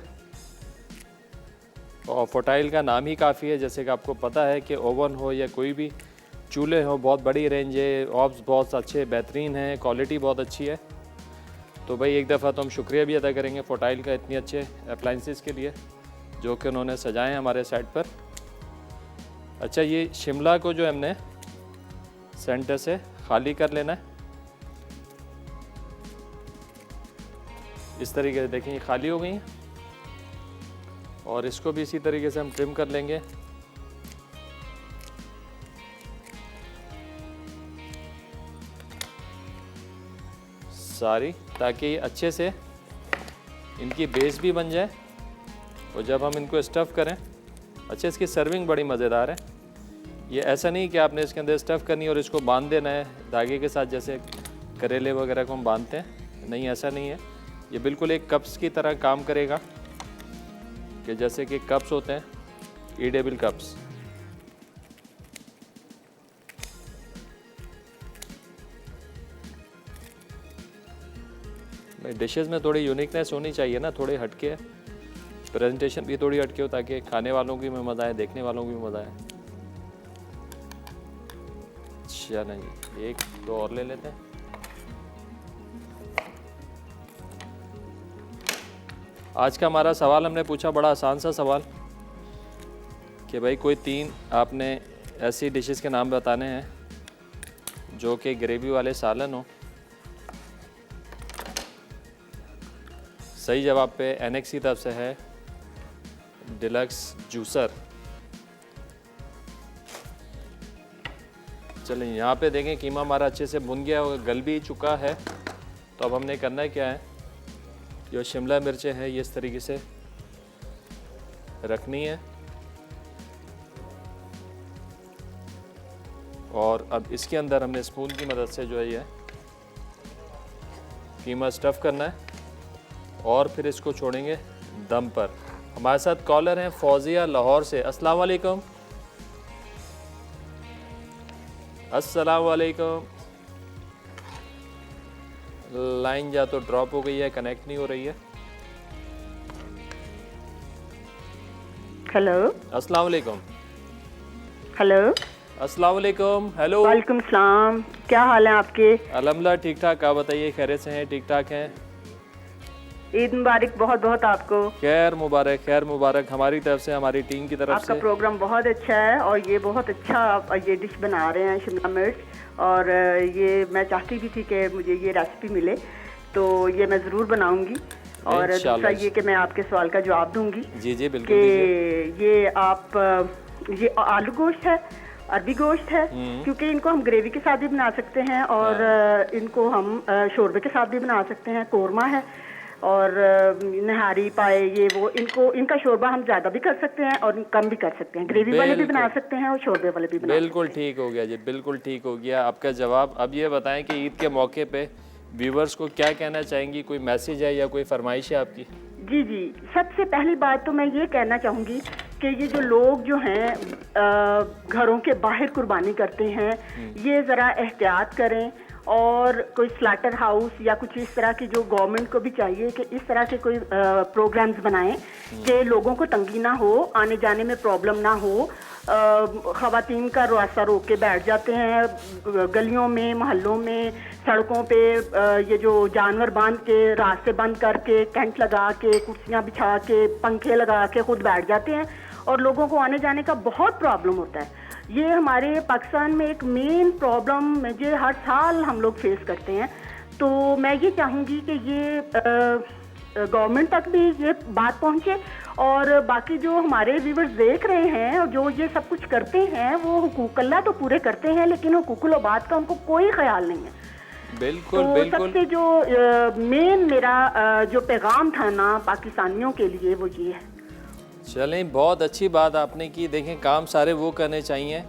Speaker 1: और फोटाइल का नाम ही काफ़ी है, जैसे कि आपको पता है कि ओवन हो या कोई भी चूल्हे हो, बहुत बड़ी रेंज है, ऑब्स बहुत अच्छे बेहतरीन हैं, क्वालिटी बहुत अच्छी है। तो भाई एक दफ़ा तो हम शुक्रिया भी अदा करेंगे फोटाइल का इतनी अच्छे अप्लाइंसेस के लिए जो कि उन्होंने सजाए हैं हमारे साइट पर। अच्छा, ये शिमला को जो हमने सेंटर से खाली कर लेना है इस तरीके से। देखें, ये खाली हो गई हैं और इसको भी इसी तरीके से हम ट्रिम कर लेंगे। सारी, ताकि अच्छे से इनकी बेस भी बन जाए और जब हम इनको स्टफ़ करें अच्छे, इसकी सर्विंग बड़ी मज़ेदार है। ये ऐसा नहीं कि आपने इसके अंदर स्टफ़ करनी है और इसको बांध देना है धागे के साथ, जैसे करेले वगैरह को हम बांधते हैं। नहीं, ऐसा नहीं है। ये बिल्कुल एक कप्स की तरह काम करेगा, कि जैसे कि कप्स होते हैं, ईडेबल कप्स। भाई डिशेस में थोड़ी यूनिकनेस होनी चाहिए ना, थोड़े हटके, प्रेजेंटेशन भी थोड़ी हटके हो ताकि खाने वालों की भी मज़ा आए, देखने वालों की भी मज़ा आए। अच्छा, नहीं, एक तो और ले लेते हैं। आज का हमारा सवाल हमने पूछा, बड़ा आसान सा सवाल, कि भाई कोई 3 आपने ऐसी डिशेस के नाम बताने हैं जो कि ग्रेवी वाले सालन हो। सही जवाब पे एनेक्स की तरफ से है डिलक्स जूसर। चलें, यहाँ पे देखें कीमा हमारा अच्छे से भुन गया और गल भी चुका है। तो अब हमने करना है क्या है, जो शिमला मिर्चें हैं ये इस तरीके से रखनी है और अब इसके अंदर हमने स्पून की मदद से जो है ये कीमा स्टफ़ करना है और फिर इसको छोड़ेंगे दम पर। हमारे साथ कॉलर हैं फौजिया लाहौर से। अस्सलाम वालेकुम। अस्सलाम वालेकुम। लाइन या तो ड्रॉप हो गई है, कनेक्ट नहीं हो रही है।
Speaker 5: हेलो।
Speaker 1: अस्सलाम वालेकुम।
Speaker 5: हेलो।
Speaker 1: अस्सलाम वालेकुम। हेलो।
Speaker 5: वालेकुम सलाम। क्या हाल है आपके?
Speaker 1: अल्हम्दुलिल्लाह ठीक ठाक। आप बताइए, खैरियत से हैं? ठीक ठाक हैं?
Speaker 5: ईद मुबारक बहुत बहुत आपको।
Speaker 1: खैर मुबारक, खैर मुबारक हमारी तरफ से, हमारी टीम की तरफ
Speaker 5: आपका
Speaker 1: से।
Speaker 5: प्रोग्राम बहुत अच्छा है और ये बहुत अच्छा आप ये डिश बना रहे हैं शिमला मिर्च, और ये मैं चाहती भी थी कि मुझे ये रेसिपी मिले, तो ये मैं ज़रूर बनाऊंगी। और दूसरा ये कि मैं आपके सवाल का जवाब दूंगी।
Speaker 1: जी जी बिल्कुल
Speaker 5: कि ये आप ये आलू गोश्त है, अरबी गोश्त है, क्योंकि इनको हम ग्रेवी के साथ भी बना सकते हैं और इनको हम शोरबे के साथ भी बना सकते हैं। कोरमा है और नहारी पाए ये वो, इनको इनका शोरबा हम ज़्यादा भी कर सकते हैं और कम भी कर सकते हैं। ग्रेवी वाले भी बना सकते हैं और शोरबे वाले भी बना सकते हैं।
Speaker 1: बिल्कुल ठीक हो गया जी, बिल्कुल ठीक हो गया आपका जवाब। अब ये बताएं कि ईद के मौके पे व्यूवर्स को क्या कहना चाहेंगी? कोई मैसेज है या कोई फरमाइश है आपकी?
Speaker 5: जी जी, सबसे पहली बात तो मैं ये कहना चाहूँगी कि ये जो लोग जो हैं घरों के बाहर कुर्बानी करते हैं, ये ज़रा एहतियात करें और कोई स्लैटर हाउस या कुछ इस तरह की, जो गवर्नमेंट को भी चाहिए कि इस तरह के कोई प्रोग्राम्स बनाएं कि लोगों को तंगी ना हो, आने जाने में प्रॉब्लम ना हो। ख़वातीन का रास्ता रोक के बैठ जाते हैं गलियों में, मोहल्लों में, सड़कों पे, ये जो जानवर बांध के, रास्ते बंद करके, टेंट लगा के, कुर्सियाँ बिछा के, पंखे लगा के खुद बैठ जाते हैं और लोगों को आने जाने का बहुत प्रॉब्लम होता है। ये हमारे पाकिस्तान में एक मेन प्रॉब्लम है जो हर साल हम लोग फेस करते हैं। तो मैं ये चाहूँगी कि ये गवर्नमेंट तक भी ये बात पहुँचे और बाकी जो हमारे व्यूवर्स देख रहे हैं और जो ये सब कुछ करते हैं वो हुकूक अल्लाह तो पूरे करते हैं, लेकिन हुकूकुल इबाद का उनको कोई ख्याल नहीं है।
Speaker 1: बिल्कुल
Speaker 5: तो
Speaker 1: बिल्कुल।
Speaker 5: सबसे जो मेन मेरा जो पैगाम था ना पाकिस्तानियों के लिए वो ये है।
Speaker 1: चलें, बहुत अच्छी बात आपने की। देखें, काम सारे वो करने चाहिए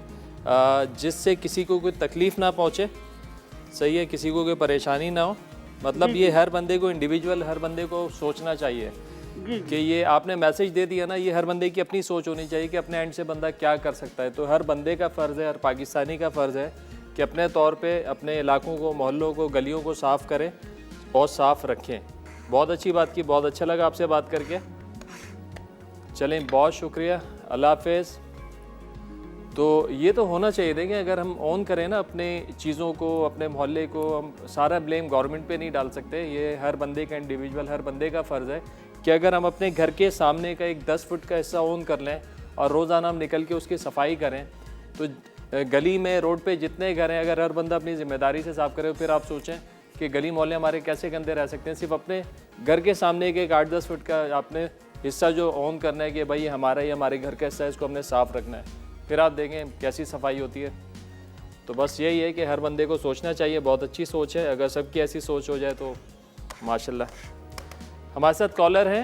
Speaker 1: जिससे किसी को कोई तकलीफ़ ना पहुँचे, सही है, किसी को कोई परेशानी ना हो। मतलब ये हर बंदे को इंडिविजुअल, हर बंदे को सोचना चाहिए कि ये आपने मैसेज दे दिया ना, ये हर बंदे की अपनी सोच होनी चाहिए कि अपने एंड से बंदा क्या कर सकता है। तो हर बंदे का फ़र्ज़ है, हर पाकिस्तानी का फ़र्ज़ है कि अपने तौर पे अपने इलाकों को, मोहल्लों को, गलियों को साफ़ करें और साफ़ रखें। बहुत अच्छी बात की, बहुत अच्छा लगा आपसे बात करके। चलें, बहुत शुक्रिया, अल्लाह हाफ़िज़। तो ये तो होना चाहिए। देखें, अगर हम ऑन करें ना अपने चीज़ों को, अपने मोहल्ले को, हम सारा ब्लेम गवर्नमेंट पे नहीं डाल सकते। ये हर बंदे का इंडिविजुअल, हर बंदे का फ़र्ज़ है कि अगर हम अपने घर के सामने का एक 10 फुट का हिस्सा ऑन कर लें और रोज़ाना हम निकल के उसकी सफाई करें, तो गली में, रोड पे जितने घर हैं, अगर हर बंदा अपनी ज़िम्मेदारी से साफ़ करे, फिर आप सोचें कि गली मोहल्ले हमारे कैसे गंदे रह सकते हैं। सिर्फ अपने घर के सामने एक 8-10 फुट का आपने हिस्सा जो ऑन करना है कि भाई हमारा ही, हमारे घर का हिस्सा है, इसको हमने साफ़ रखना है, फिर आप देखें कैसी सफाई होती है। तो बस यही है कि हर बंदे को सोचना चाहिए। बहुत अच्छी सोच है, अगर सबकी ऐसी सोच हो जाए तो माशाल्लाह। हमारे साथ कॉलर हैं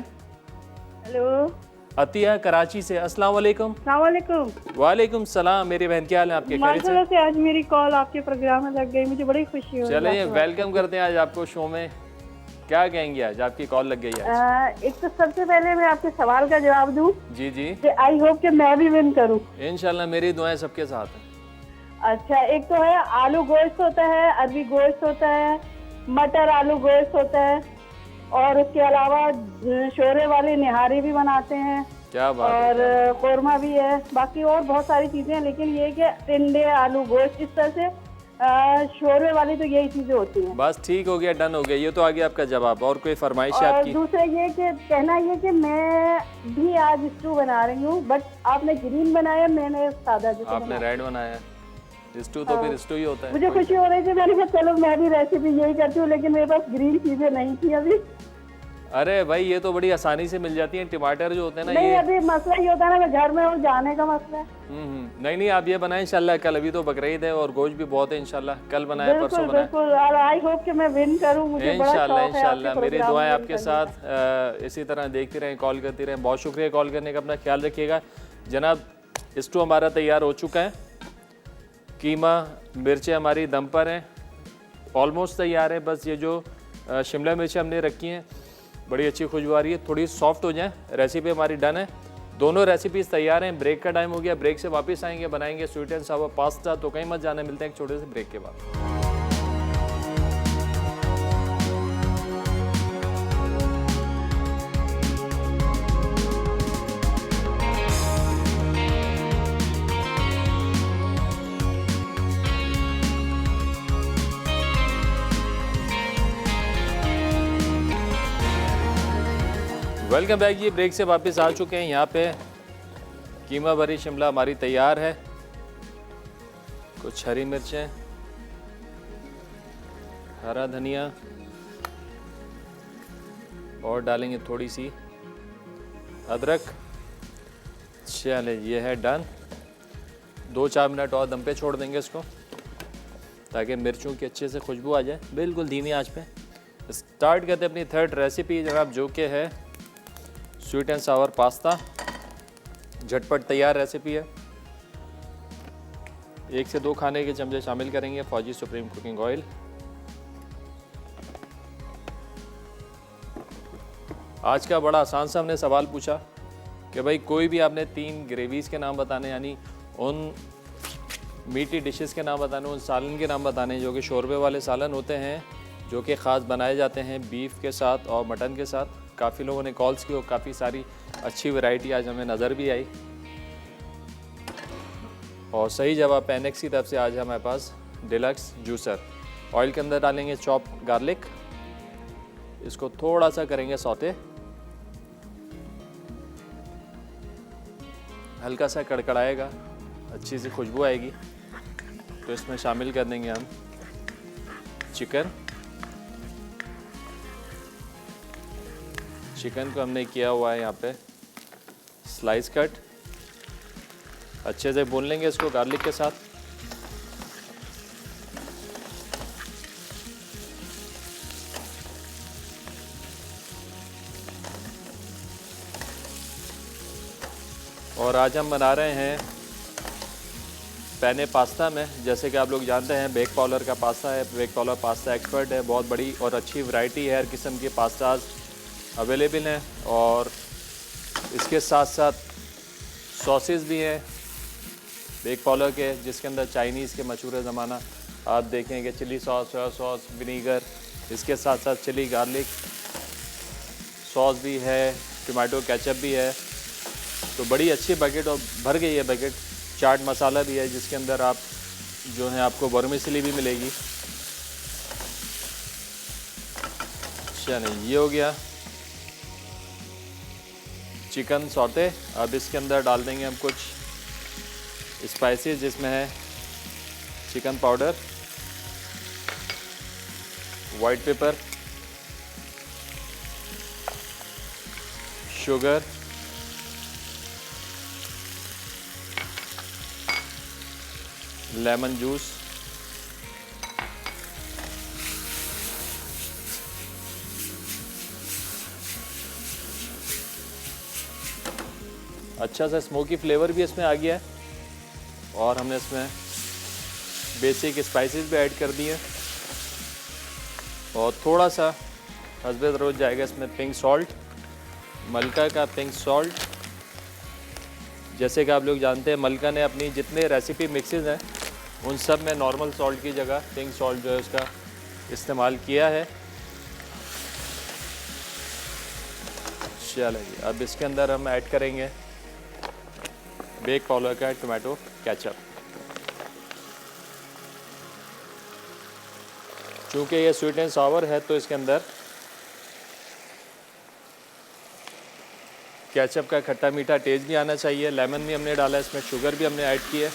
Speaker 6: हेलो,
Speaker 1: अतिया कराची से। अस्सलाम वालेकुम।
Speaker 6: अस्सलाम वालेकुम।
Speaker 1: वालेकुम सलाम। मेरी बहन, क्या हाल है आपके? खैरियत
Speaker 6: माशाल्लाह
Speaker 1: से?
Speaker 6: से आज मेरी कॉल आपके प्रोग्राम में लग गई, मुझे बड़ी खुशी हुई।
Speaker 1: चलिए, वेलकम करते हैं आज आपको शो में। क्या कहेंगे आज आपकी कॉल लग गई है?
Speaker 6: एक तो सबसे पहले मैं आपके सवाल का जवाब दूं
Speaker 1: जी जी,
Speaker 6: कि आई होप कि मैं भी विन करूं।
Speaker 1: इंशाल्लाह, मेरी दुआएं सबके साथ हैं।
Speaker 6: अच्छा, एक तो है आलू गोश्त होता है, अरबी गोश्त होता है, मटर आलू गोश्त होता है, और उसके अलावा शोरे वाली निहारी भी बनाते हैं,
Speaker 1: क्या बात
Speaker 6: और
Speaker 1: है।
Speaker 6: कोरमा भी है, बाकी और बहुत सारी चीजें हैं। लेकिन ये कि टिंडे, आलू गोश्त, इस तरह से शोरबे वाली तो यही चीजें होती हैं।
Speaker 1: बस ठीक हो गया, डन हो गया। ये तो आ गया आपका जवाब। और कोई फरमाइश है
Speaker 6: और
Speaker 1: आपकी?
Speaker 6: दूसरा ये कि कहना ये कि मैं भी आज स्टू बना रही हूँ, बट आपने ग्रीन बनाया, मैंने सादा जो
Speaker 1: आपने रेड बनाया। स्टू तो फिर स्टू ही होता है।
Speaker 6: मुझे खुशी हो रही थी, मैंने कहा चलो मैं भी रेसिपी यही करती हूँ, लेकिन मेरे पास ग्रीन चीजें नहीं थी अभी।
Speaker 1: अरे भाई, ये तो बड़ी आसानी से मिल जाती हैं। टमाटर जो होते हैं ना,
Speaker 6: नहीं,
Speaker 1: ये
Speaker 6: अभी मसला ये होता है ना, मैं घर में हूँ, जाने का मसला है।
Speaker 1: नहीं नहीं, आप ये बनाएं इंशाल्लाह। कल, अभी तो बकरीद है और गोश्त भी बहुत है इंशाल्लाह। कल बनाए, परसों
Speaker 6: बिल्कुल
Speaker 1: बनाए
Speaker 6: बिल्कुल, और आई होप कि मैं विन करूँ। मुझे बड़ा शौक
Speaker 1: इंशाल्लाह
Speaker 6: है
Speaker 1: इंशाल्लाह।
Speaker 6: आपके
Speaker 1: मेरी
Speaker 6: प्रोग्राम
Speaker 1: दुआएं
Speaker 6: में
Speaker 1: आपके
Speaker 6: win करने
Speaker 1: साथ इसी तरह देखती रहें, कॉल करती रहें। बहुत शुक्रिया कॉल करने का, अपना ख्याल रखिएगा जनाब। स्टू हमारा तैयार हो चुका है। कीमा, मिर्चें हमारी दम पर हैं, ऑलमोस्ट तैयार है। बस ये जो शिमला मिर्चें हमने रखी हैं, बड़ी अच्छी खुशबू आ रही है। थोड़ी सॉफ्ट हो जाए, रेसिपी हमारी डन है। दोनों रेसिपीज़ तैयार हैं। ब्रेक का टाइम हो गया, ब्रेक से वापस आएंगे, बनाएंगे स्वीट एंड सावर पास्ता। तो कहीं मत जाना, मिलते हैं एक छोटे से ब्रेक के बाद। वेलकम बैक जी, ब्रेक से वापस आ चुके हैं। यहाँ पे कीमा भरी शिमला हमारी तैयार है। कुछ हरी मिर्चें, हरा धनिया और डालेंगे थोड़ी सी अदरक। चले ये है डन। 2-4 मिनट और दम पे छोड़ देंगे इसको ताकि मिर्चों की अच्छे से खुशबू आ जाए। बिल्कुल धीमी आंच पे स्टार्ट करते हैं अपनी थर्ड रेसिपी जनाब, जो कि है स्वीट एंड सावर पास्ता। झटपट तैयार रेसिपी है। 1 से 2 खाने के चमचे शामिल करेंगे फौजी सुप्रीम कुकिंग ऑयल। आज का बड़ा आसान सा हमने सवाल पूछा कि भाई कोई भी आपने 3 ग्रेवीज़ के नाम बताने, यानी उन मीठी डिशेस के नाम बताने, उन सालन के नाम बताने जो कि शोरबे वाले सालन होते हैं, जो कि ख़ास बनाए जाते हैं बीफ के साथ और मटन के साथ। काफ़ी लोगों ने कॉल्स की और काफ़ी सारी अच्छी वैरायटी आज हमें नज़र भी आई। और सही जवाब पेनेक्स की तरफ से आज हमारे पास डिलक्स जूसर। ऑयल के अंदर डालेंगे चॉप गार्लिक, इसको थोड़ा सा करेंगे सौते, हल्का सा कड़कड़ाएगा, अच्छी सी खुशबू आएगी। तो इसमें शामिल कर देंगे हम चिकन। चिकन को हमने किया हुआ है यहाँ पे स्लाइस कट। अच्छे से भून लेंगे इसको गार्लिक के साथ। और आज हम बना रहे हैं पेने पास्ता में। जैसे कि आप लोग जानते हैं बेक पॉलर का पास्ता है। बेक पॉलर पास्ता एक्सपर्ट है, बहुत बड़ी और अच्छी वैरायटी है, हर किस्म के पास्ताज अवेलेबल हैं। और इसके साथ साथ सॉसेस भी हैं बेक पॉलर के, जिसके अंदर चाइनीज़ के मशहूर ज़माना आप देखेंगे chilli sauce, soya sauce, vinegar. इसके साथ साथ चिली गार्लिक सॉस भी है, टमाटो केचप भी है। तो बड़ी अच्छी बकेट और भर गई है बकेट। चाट मसाला भी है जिसके अंदर आप जो है आपको वर्मिसेली भी मिलेगी। चलिए ये हो गया चिकन सौते। अब इसके अंदर डाल देंगे हम कुछ स्पाइसेस, जिसमें है chicken powder, white paper, sugar, lemon juice, अच्छा सा स्मोकी फ्लेवर भी इसमें आ गया है। और हमने इसमें बेसिक स्पाइसेस भी ऐड कर दिए और थोड़ा सा हस्बे ज़रूरत जाएगा इसमें पिंक सॉल्ट, मलका का पिंक सॉल्ट। जैसे कि आप लोग जानते हैं मलका ने अपनी जितने रेसिपी मिक्सेस हैं उन सब में नॉर्मल सॉल्ट की जगह पिंक सॉल्ट जो है उसका इस्तेमाल किया है। चलिए अब इसके अंदर हम ऐड करेंगे बेक पॉलर का टोमेटो केचप। चूँकि ये स्वीट एंड सावर है तो इसके अंदर केचप का खट्टा मीठा टेस्ट भी आना चाहिए। लेमन भी हमने डाला है इसमें, शुगर भी हमने ऐड की है।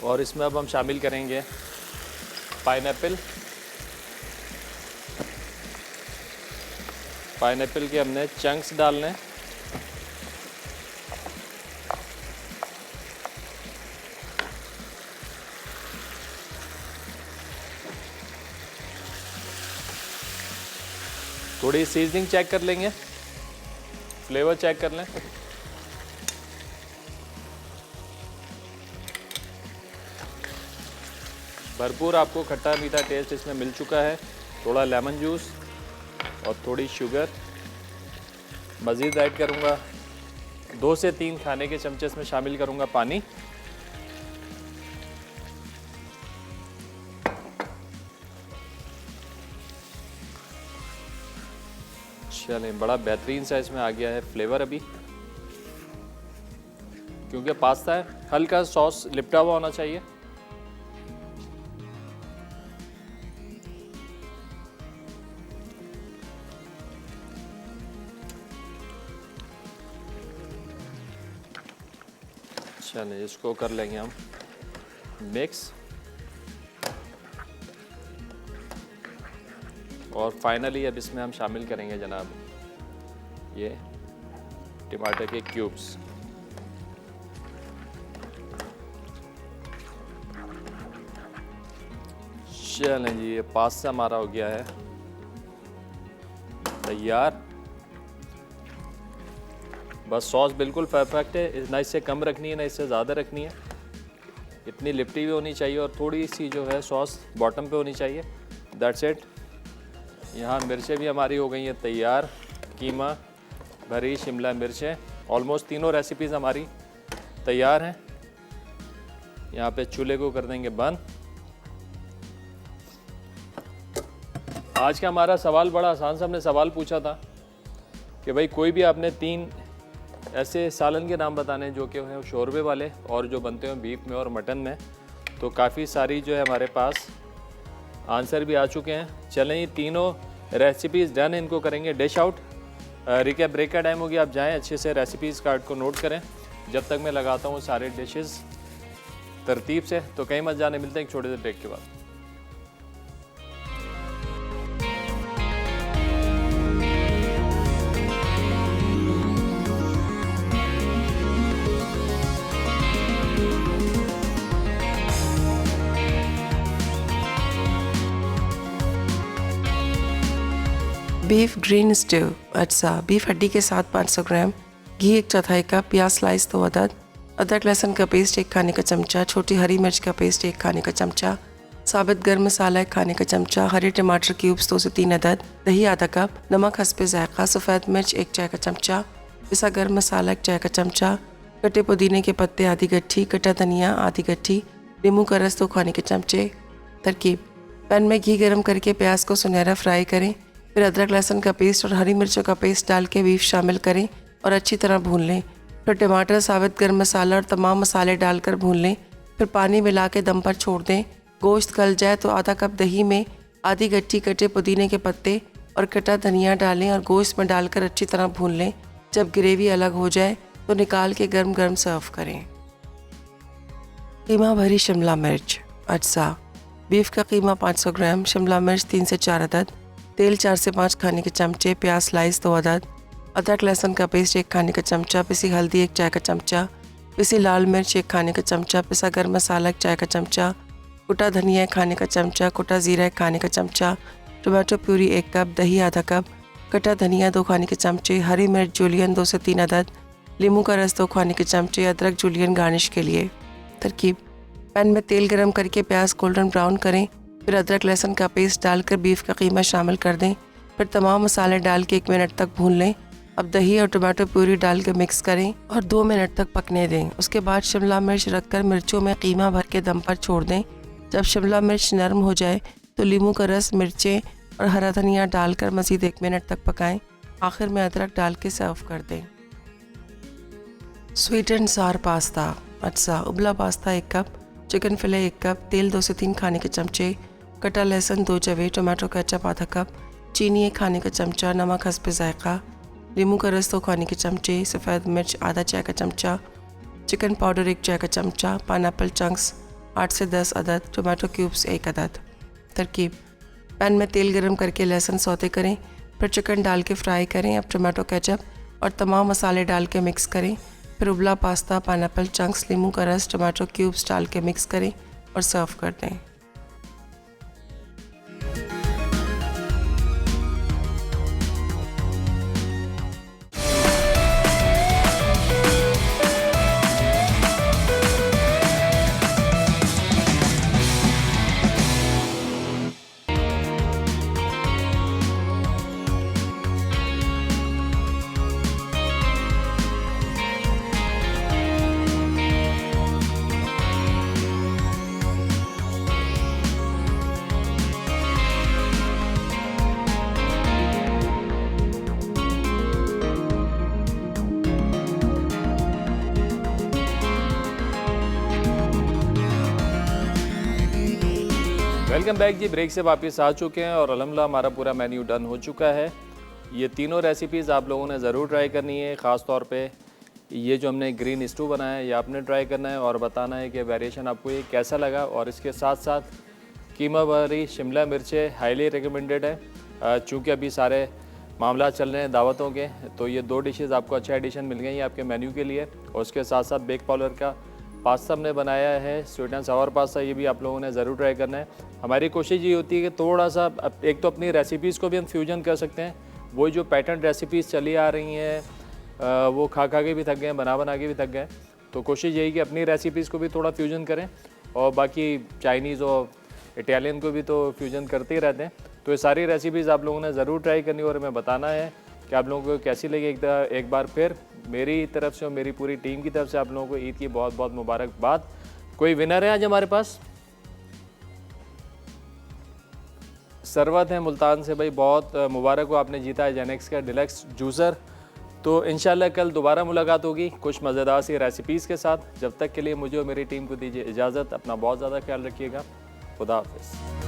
Speaker 1: और इसमें अब हम शामिल करेंगे पाइनएप्पल। पाइनएप्पल के हमने चंक्स डालने हैं। थोड़ी सीजनिंग चेक कर लेंगे, फ्लेवर चेक कर लें। भरपूर आपको खट्टा मीठा टेस्ट इसमें मिल चुका है। थोड़ा लेमन जूस और थोड़ी शुगर मज़ीद ऐड करूँगा। 2 से 3 खाने के चमचे इसमें शामिल करूँगा पानी। चलें, बड़ा बेहतरीन सा इसमें आ गया है फ्लेवर अभी, क्योंकि पास्ता है, हल्का सॉस लिपटा हुआ होना चाहिए। चलिए इसको कर लेंगे हम मिक्स, और फाइनली अब इसमें हम शामिल करेंगे जनाब ये टमाटर के क्यूब्स। चलें जी, ये पास्ता हमारा हो गया है तैयार। बस सॉस बिल्कुल परफेक्ट है, ना इससे कम रखनी है ना इससे ज़्यादा रखनी है। इतनी लिपटी भी होनी चाहिए और थोड़ी सी जो है सॉस बॉटम पे होनी चाहिए। That's it. यहाँ मिर्चें भी हमारी हो गई हैं तैयार। कीमा, भरी शिमला मिर्चें, ऑलमोस्ट तीनों रेसिपीज़ हमारी तैयार हैं। यहाँ पे चूल्हे को कर देंगे बंद। आज का हमारा सवाल बड़ा आसान सा, हमने सवाल पूछा था कि भाई कोई भी आपने 3 ऐसे सालन के नाम बताने हैं जो कि हैं शोरबे वाले और जो बनते हैं बीफ में और मटन में। तो काफ़ी सारी जो है हमारे पास आंसर भी आ चुके हैं। चलें, ये तीनों रेसिपीज़ डन, इनको करेंगे डिश आउट। रिकैप ब्रेक का टाइम हो गया, आप जाएं अच्छे से रेसिपीज़ कार्ड को नोट करें जब तक मैं लगाता हूँ सारे डिशेस तरतीब से। तो कहीं मत जाने, मिलते हैं एक छोटे से ब्रेक के बाद।
Speaker 7: Beef green stew. अच्छा, बीफ हड्डी के साथ 500 ग्राम, घी 1/4 कप, प्याज स्लाइस 2 अदद, अदरक लहसुन का पेस्ट 1 खाने का चमचा, छोटी हरी मिर्च का पेस्ट 1 खाने का चमचा, साबित गर्म मसाला 1 खाने का चमचा, हरे टमाटर क्यूब्स 2 से 3 अदद, दही आधा कप, नमक हस्बे जायका, सफ़ेद मिर्च 1 चाय का चमचा, पिसा गर्म मसाला 1 चाय का चमचा, कटे पुदीने के पत्ते आधी गट्ठी, कटा धनिया आधी गट्ठी, नींबू का रस 2 खाने के चमचे। तरकीब: पैन में घी गर्म करके प्याज को सुनहरा फ्राई करें, फिर अदरक लहसुन का पेस्ट और हरी मिर्चों का पेस्ट डाल के बीफ शामिल करें और अच्छी तरह भून लें। फिर टमाटर, साबित गर्म मसाला और तमाम मसाले डालकर भून लें। फिर पानी मिला के दम पर छोड़ दें। गोश्त गल जाए तो आधा कप दही में आधी गट्ठी कटे पुदीने के पत्ते और कटा धनिया डालें और गोश्त में डालकर अच्छी तरह भून लें। जब ग्रेवी अलग हो जाए तो निकाल के गर्म गर्म सर्व करें। कीमा भरी शिमला मिर्च। अज्जा: बीफ का कीमा 500 ग्राम, शिमला मिर्च 3 से 4 अदद, तेल 4 से 5 खाने के चमचे, प्याज स्लाइस 2 अदद, अदरक लहसुन का पेस्ट 1 खाने का चमचा, पिसी हल्दी 1 चाय का चमचा, पिसी लाल मिर्च 1 खाने का चमचा, पिसा गर्म मसाला 1 चाय का चमचा, कुटा धनिया 1 खाने का चमचा, कुटा ज़ीरा 1 खाने का चमचा, टोमेटो प्यूरी 1 कप, दही आधा कप, कटा धनिया 2 खाने के चमचे, हरी मिर्च जूलियन 2 से 3 अदद, नींबू का रस 2 खाने के चमचे, अदरक जूलियन गार्निश के लिए। तरकीब: पैन में तेल गरम करके प्याज गोल्डन ब्राउन करें, फिर अदरक लहसुन का पेस्ट डालकर बीफ का कीमा शामिल कर दें। फिर तमाम मसाले डाल के 1 मिनट तक भून लें। अब दही और टमाटो प्यूरी डाल के मिक्स करें और 2 मिनट तक पकने दें। उसके बाद शिमला मिर्च रखकर मिर्चों में कीमा भर के दम पर छोड़ दें। जब शिमला मिर्च नरम हो जाए तो नींबू का रस, मिर्चें और हरा धनिया डालकर मज़ीद 1 मिनट तक पकाएं। आखिर में अदरक डाल के सर्व कर दें। स्वीट एंड सार पास्ता। अच्छा, उबला पास्ता 1 कप, चिकन फिले 1 कप, तेल 2 से 3 खाने के चमचे, कटा लहसुन 2 जवे, टमाटो केचप आधा कप, चीनी 1 खाने का चमचा, नमक हस्बे जायका, नींबू का रस 2 खाने के चमचे, सफ़ेद मिर्च आधा चाय का चमचा, चिकन पाउडर 1 चाय का चमचा, पाइनएप्पल चंक्स 8 से 10 अदद, टोमेटो क्यूब्स 1 अदद। तरकीब: पैन में तेल गरम करके लहसुन सौते करें, फिर चिकन डाल के फ्राई करें। अब टोमेटो केचप और तमाम मसाले डाल के मिक्स करें। फिर उबला पास्ता, पाइनएप्पल चंक्स, नींबू का रस, टोमेटो क्यूब्स डाल के मिक्स करें और सर्व कर दें।
Speaker 1: वेलकम बैक जी। ब्रेक से वापस आ चुके हैं और अल्हम्दुलिल्लाह हमारा पूरा मेन्यू डन हो चुका है। ये तीनों रेसिपीज़ आप लोगों ने ज़रूर ट्राई करनी है। ख़ास तौर पे ये जो हमने ग्रीन स्टू बनाया है ये आपने ट्राई करना है और बताना है कि वेरिएशन आपको ये कैसा लगा। और इसके साथ साथ कीमा भरी शिमला मिर्चें हाईली रिकमेंडेड है। चूँकि अभी सारे मामला चल रहे हैं दावतों के, तो ये 2 डिशेज़ आपको अच्छा एडिशन मिल गई हैं आपके मेन्यू के लिए। और उसके साथ साथ बेक पाउलर का पास्ता हमने बनाया है, स्वीट एंड सावर पास्ता, ये भी आप लोगों ने ज़रूर ट्राई करना है। हमारी कोशिश ये होती है कि थोड़ा सा एक तो अपनी रेसिपीज़ को भी हम फ्यूजन कर सकते हैं। वो जो पैटर्न रेसिपीज़ चली आ रही हैं वो खा के भी थक गए, बना के भी थक गए। तो कोशिश यही कि अपनी रेसिपीज़ को भी थोड़ा फ्यूजन करें और बाकी चाइनीज़ और इटालियन को भी तो फ्यूजन करते ही रहते हैं। तो ये सारी रेसिपीज़ आप लोगों ने ज़रूर ट्राई करनी और हमें बताना है कि आप लोगों को कैसी लगी। एक बार फिर मेरी तरफ से और मेरी पूरी टीम की तरफ से आप लोगों को ईद की बहुत बहुत मुबारकबाद। कोई विनर है आज हमारे पास? सरवत है मुल्तान से भाई, बहुत मुबारक हो, आपने जीता है जेनेक्स का डिलक्स जूसर। तो इंशाल्लाह कल दोबारा मुलाकात होगी कुछ मज़ेदार सी रेसिपीज़ के साथ। जब तक के लिए मुझे और मेरी टीम को दीजिए इजाज़त। अपना बहुत ज़्यादा ख्याल रखिएगा। खुदा हाफिज़।